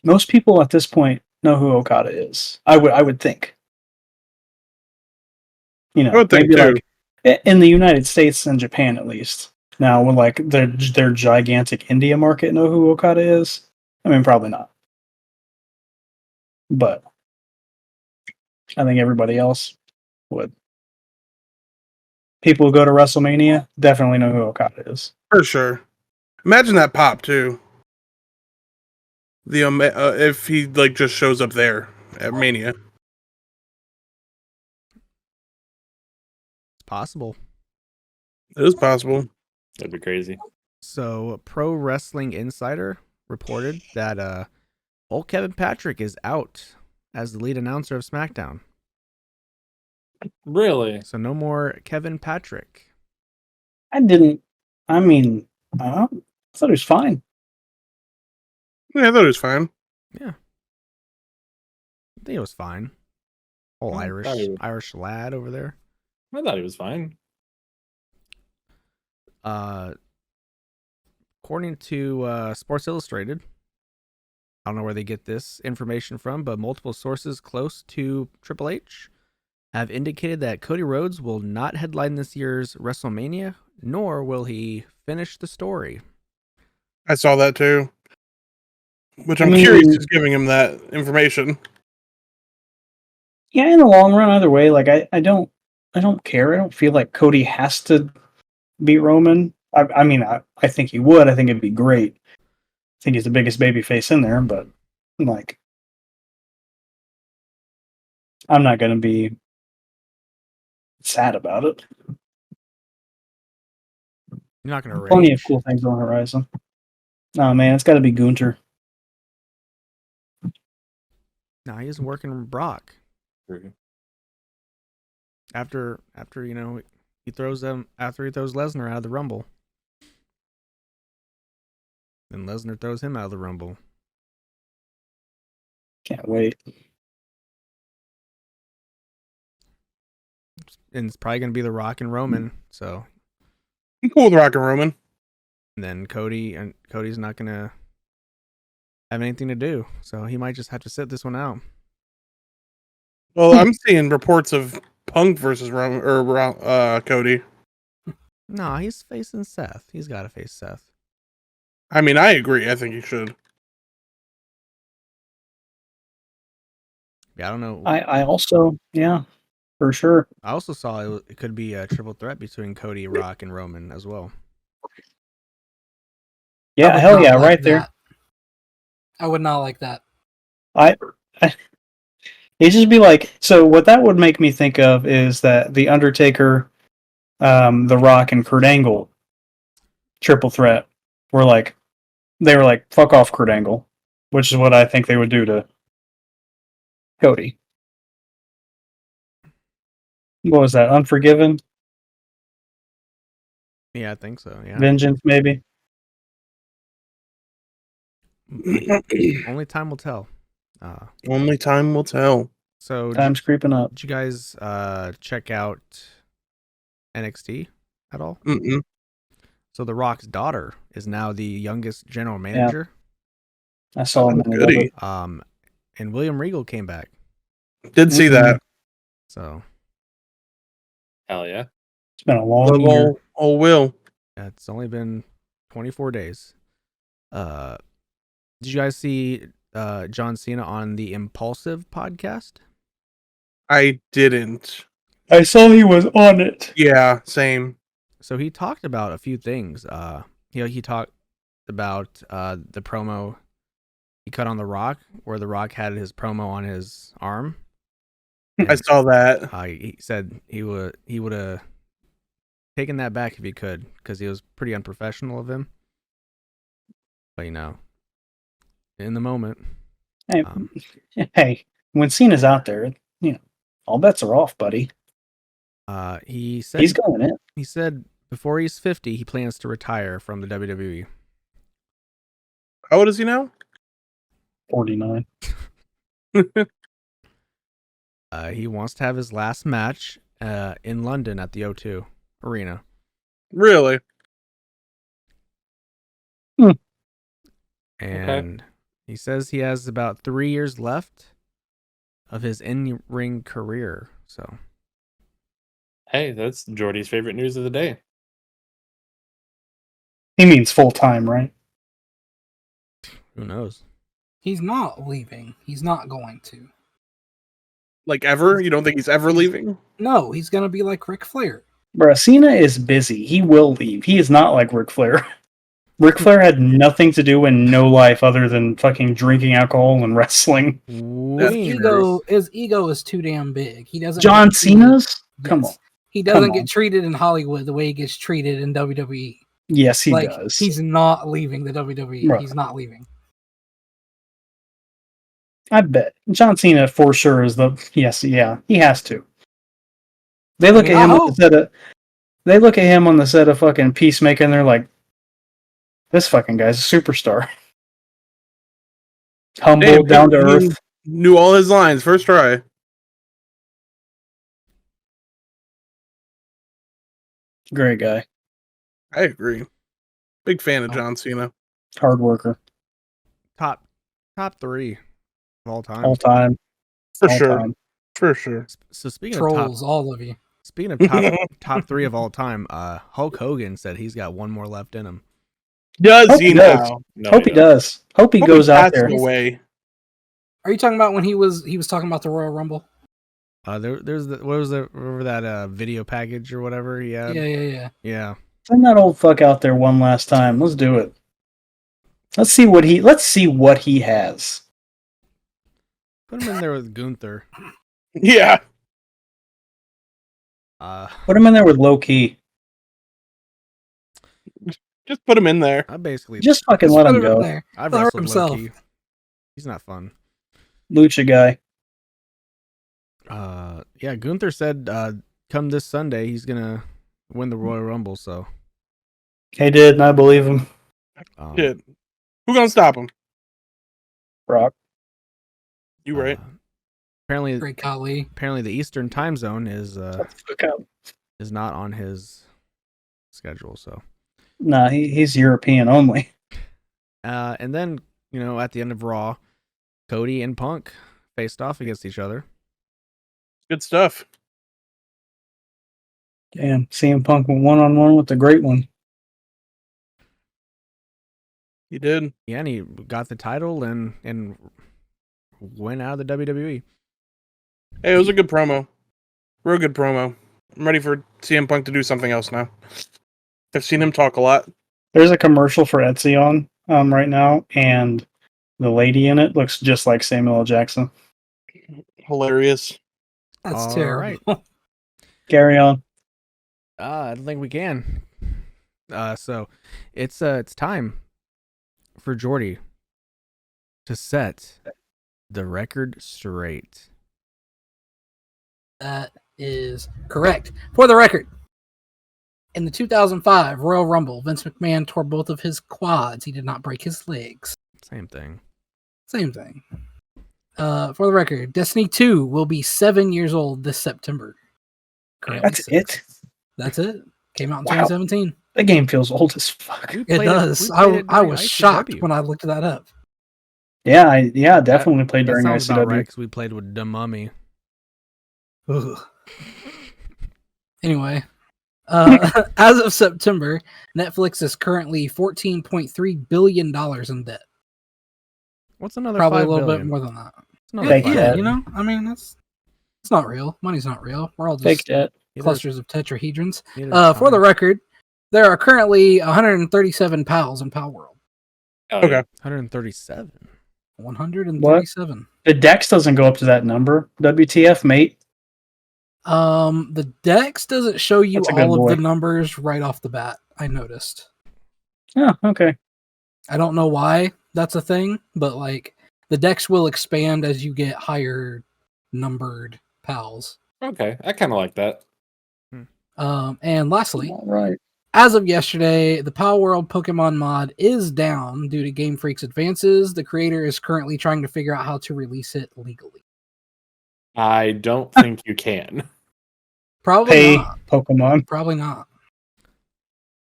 Most people at this point know who Okada is. I would think. I would think maybe too. like in the United States and Japan at least. Now, when like their gigantic India market know who Okada is, I mean probably not. But I think everybody else would. People who go to WrestleMania definitely know who Okada is. For sure. Imagine that pop too. The if he like just shows up there at Mania. It's possible. It is possible. That'd be crazy. So, Pro Wrestling Insider reported that old Kevin Patrick is out as the lead announcer of SmackDown. Really? So no more Kevin Patrick. I thought he was fine. Yeah, I thought it was fine. Yeah. I think it was fine. Whole I Irish thought he was- Irish lad over there. I thought he was fine. According to Sports Illustrated, I don't know where they get this information from, but multiple sources close to Triple H have indicated that Cody Rhodes will not headline this year's WrestleMania, nor will he finish the story. I saw that too. Which I I'm mean- curious who's giving him that information. Yeah, in the long run, either way, like I don't care. I don't feel like Cody has to beat Roman. I think he would. I think it'd be great. I think he's the biggest baby face in there, but like I'm not gonna be sad about it. You're not going to Plenty of rage. cool things on the horizon. Oh man, it's gotta be Gunter. No, he isn't working Brock. Mhm. After he throws Lesnar out of the Rumble. Then Lesnar throws him out of the Rumble. Can't wait. And it's probably going to be The Rock and Roman. So, I'm cool with Rock and Roman. and then Cody's not going to have anything to do. So he might just have to sit this one out. Well, I'm seeing reports of Punk versus Roman or Cody. No, he's facing Seth. He's got to face Seth. I mean, I agree. I think he should. Yeah, I don't know. I also, yeah, for sure. I also saw it could be a triple threat between Cody, Rock, and Roman as well. I Yeah, would hell not yeah, like right there. that. I would not like that. It'd just be like, so what that would make me think of is that the Undertaker, The Rock, and Kurt Angle triple threat were like, they were like, fuck off, Kurt Angle, which is what I think they would do to Cody. What was that? Unforgiven? Yeah, I think so. Yeah. Vengeance, maybe? Only time will tell. Only time will tell. So Time's creeping up. did you guys check out NXT at all? Mm-mm. So The Rock's daughter is now the youngest general manager. I saw him. Goody. And William Regal came back. Did see that. So Hell yeah. It's been a long year. Oh, Will. yeah, it's only been 24 days. Did you guys see John Cena on the Impulsive podcast? I didn't. I saw he was on it. Yeah, same. So he talked about a few things. He talked about the promo he cut on The Rock, where The Rock had his promo on his arm. I saw that. He said he would have taken that back if he could, because he was pretty unprofessional of him. But in the moment, Hey, hey, when Cena's out there, all bets are off, buddy. he said He's going in. He said before he's 50, he plans to retire from the WWE. How old is he now? 49. He wants to have his last match in London at the O2 Arena. Really? And he says he has about 3 years left of his in-ring career. So, Hey, that's Jordy's favorite news of the day. He means full time, right? who knows? He's not leaving. He's not going to. Like ever? You don't think he's ever leaving? No, he's gonna be like Ric Flair. Bruh, Cena is busy. He will leave. He is not like Ric Flair. Ric Flair had nothing to do and no life other than fucking drinking alcohol and wrestling. His ego is too damn big. He doesn't. John get treated- Cena's? Come on. Yes. He doesn't Come on. get treated in Hollywood the way he gets treated in WWE. Yes, he does. He's not leaving the WWE. Right. He's not leaving. I bet. John Cena for sure is he has to. They look at him on the set of They look at him on the set of fucking Peacemaker and they're like, this fucking guy's a superstar. Humble, Damn, down to he earth. Knew all his lines first try. Great guy. I agree. Big fan of John Cena. Hard worker. Top 3 of all time. All time. For All sure. time. For sure. So speaking Trolls, of all of you. top 3 of all time, Hulk Hogan said he's got one more left in him. Does Hope he he does. now? No, Hope he does. Hope he goes out there. Away. Are you talking about when he was talking about the Royal Rumble? There's remember that video package or whatever he had? Yeah. Send that old fuck out there one last time. Let's do it. Let's see what he has. Put him in there with Gunther. Yeah. Put him in there with low key. Just put him in there. I basically Just fucking let him go. I've He'll hurt wrestled himself. low-key. He's not fun. Lucha guy. Yeah, Gunther said come this Sunday he's gonna win the Royal Rumble, so He did, and I believe him. Shit. Who gonna stop him? Brock. You right. Apparently Great Khali. apparently the Eastern time zone is Fuck up. not on his schedule, so Nah, he's European only. and then, at the end of Raw, Cody and Punk faced off against each other. Good stuff. Damn, CM Punk went one-on-one with the great one. He did. Yeah, and he got the title and went out of the WWE. Hey, it was a good promo. Real good promo. I'm ready for CM Punk to do something else now. I've seen him talk a lot. There's a commercial for Etsy on right now, and the lady in it looks just like Samuel L. Jackson. Hilarious. That's All terrible. right. Carry on. I don't think we can. So it's time for Jordi to set the record straight. That is correct. For the record, in the 2005 Royal Rumble, Vince McMahon tore both of his quads. He did not break his legs. Same thing. Same thing. For the record, Destiny 2 will be 7 years old this September. Currently That's 6. it? That's it. Came out in Wow. 2017. The game feels old as fuck. We It played does. we played it I during was ICW. shocked when I looked that up. Yeah, I definitely played That during sounds about ICW. right, 'cause we played with the Mummy. Ugh. Anyway, As of September, Netflix is currently $14.3 billion in debt. What's another Probably a 5 little billion? bit more than that. It's another Fake 5 debt. You know, I mean, it's not real. Money's not real. We're all Fake just debt. clusters of tetrahedrons. Neither For the record, there are currently 137 pals in Palworld. Oh, Okay. yeah. 137. 137. The Dex doesn't go up to that number. WTF, mate? The Dex doesn't show you That's a good all of boy. the numbers right off the bat. I noticed. Oh, okay. I don't know why that's a thing, but like the Dex will expand as you get higher numbered pals. Okay, I kind of like that. And lastly, All right. as of yesterday, the Palworld Pokemon mod is down due to Game Freak's advances. The creator is currently trying to figure out how to release it legally. I don't think you can. Probably Pay not. Pokemon. Probably not.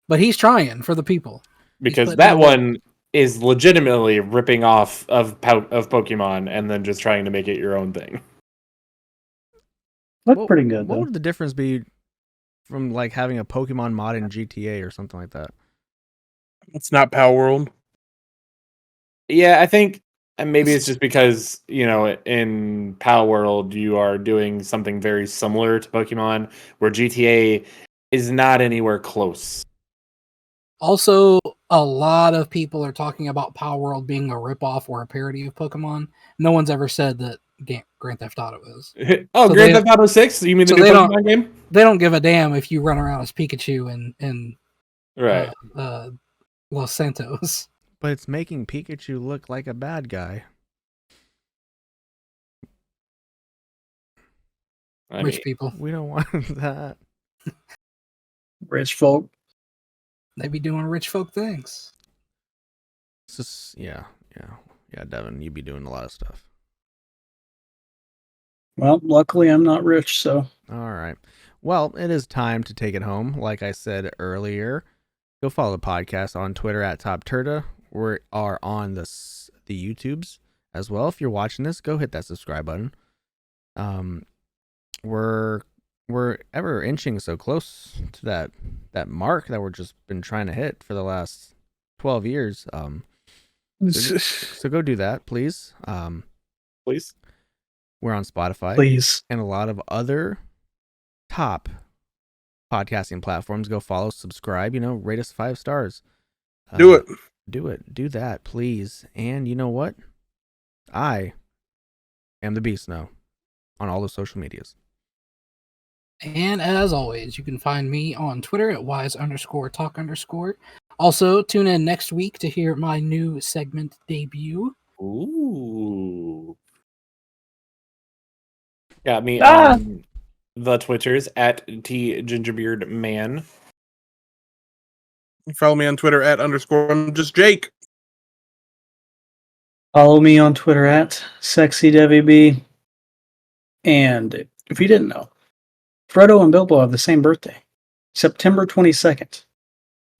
But he's trying for the people. Because putting that in work. one is legitimately ripping off of Pokemon and then just trying to make it your own thing. Look pretty good, What though. would the difference be from like having a Pokemon mod in GTA or something like that? It's not Palworld. Yeah, I think, and maybe it's just because, you know, in Palworld you are doing something very similar to Pokemon, where GTA is not anywhere close. Also, a lot of people are talking about Palworld being a ripoff or a parody of Pokemon. No one's ever said that Grand Theft Auto is. Oh, So Grand they- Theft Auto 6? You mean the so new they don't- Pokemon game? They don't give a damn if you run around as Pikachu in Right. Los Santos. But it's making Pikachu look like a bad guy. I Rich mean, people. We don't want that. Rich folk. They be doing rich folk things. It's just, yeah, Devin, you be doing a lot of stuff. Well, luckily I'm not rich, so All right. Well, it is time to take it home. Like I said earlier, go follow the podcast on Twitter at TOPTERTA. We are on the YouTubes as well. If you're watching this, go hit that subscribe button. We're ever inching so close to that mark that we're just been trying to hit for the last 12 years. So go do that, please. please. We're on Spotify. please. And a lot of other top podcasting platforms. Go follow, subscribe, rate us 5 stars. Do it. Do that, please. And you know what? I am the Beast now on all the social medias. And as always, you can find me on Twitter at wise_talk_. Also, tune in next week to hear my new segment debut. Ooh. Got me on the Twitters at tgingerbeardman. Follow me on Twitter at _ I'm just Jake. Follow me on Twitter at SexyDevyB. And if you didn't know, Frodo and Bilbo have the same birthday, September 22nd.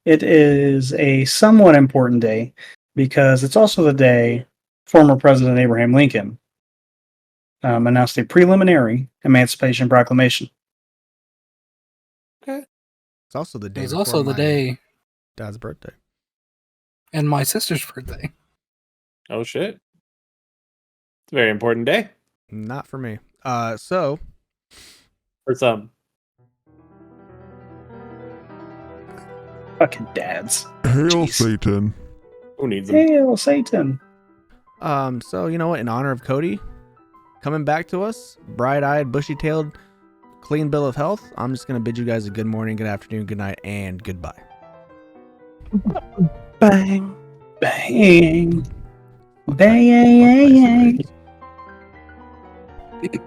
It is a somewhat important day because it's also the day former President Abraham Lincoln announced a preliminary Emancipation Proclamation. It's also the day. It's before also the my day Dad's birthday. and my sister's birthday. Oh shit. It's a very important day. Not for me. So For some. Fucking dads. Hail Jeez. Satan. Who needs them? Hail Satan. So you know what? In honor of Cody coming back to us, bright-eyed, bushy-tailed, clean bill of health, I'm just gonna bid you guys a good morning, good afternoon, good night, and goodbye. Bang. Bang. Bang. Bye,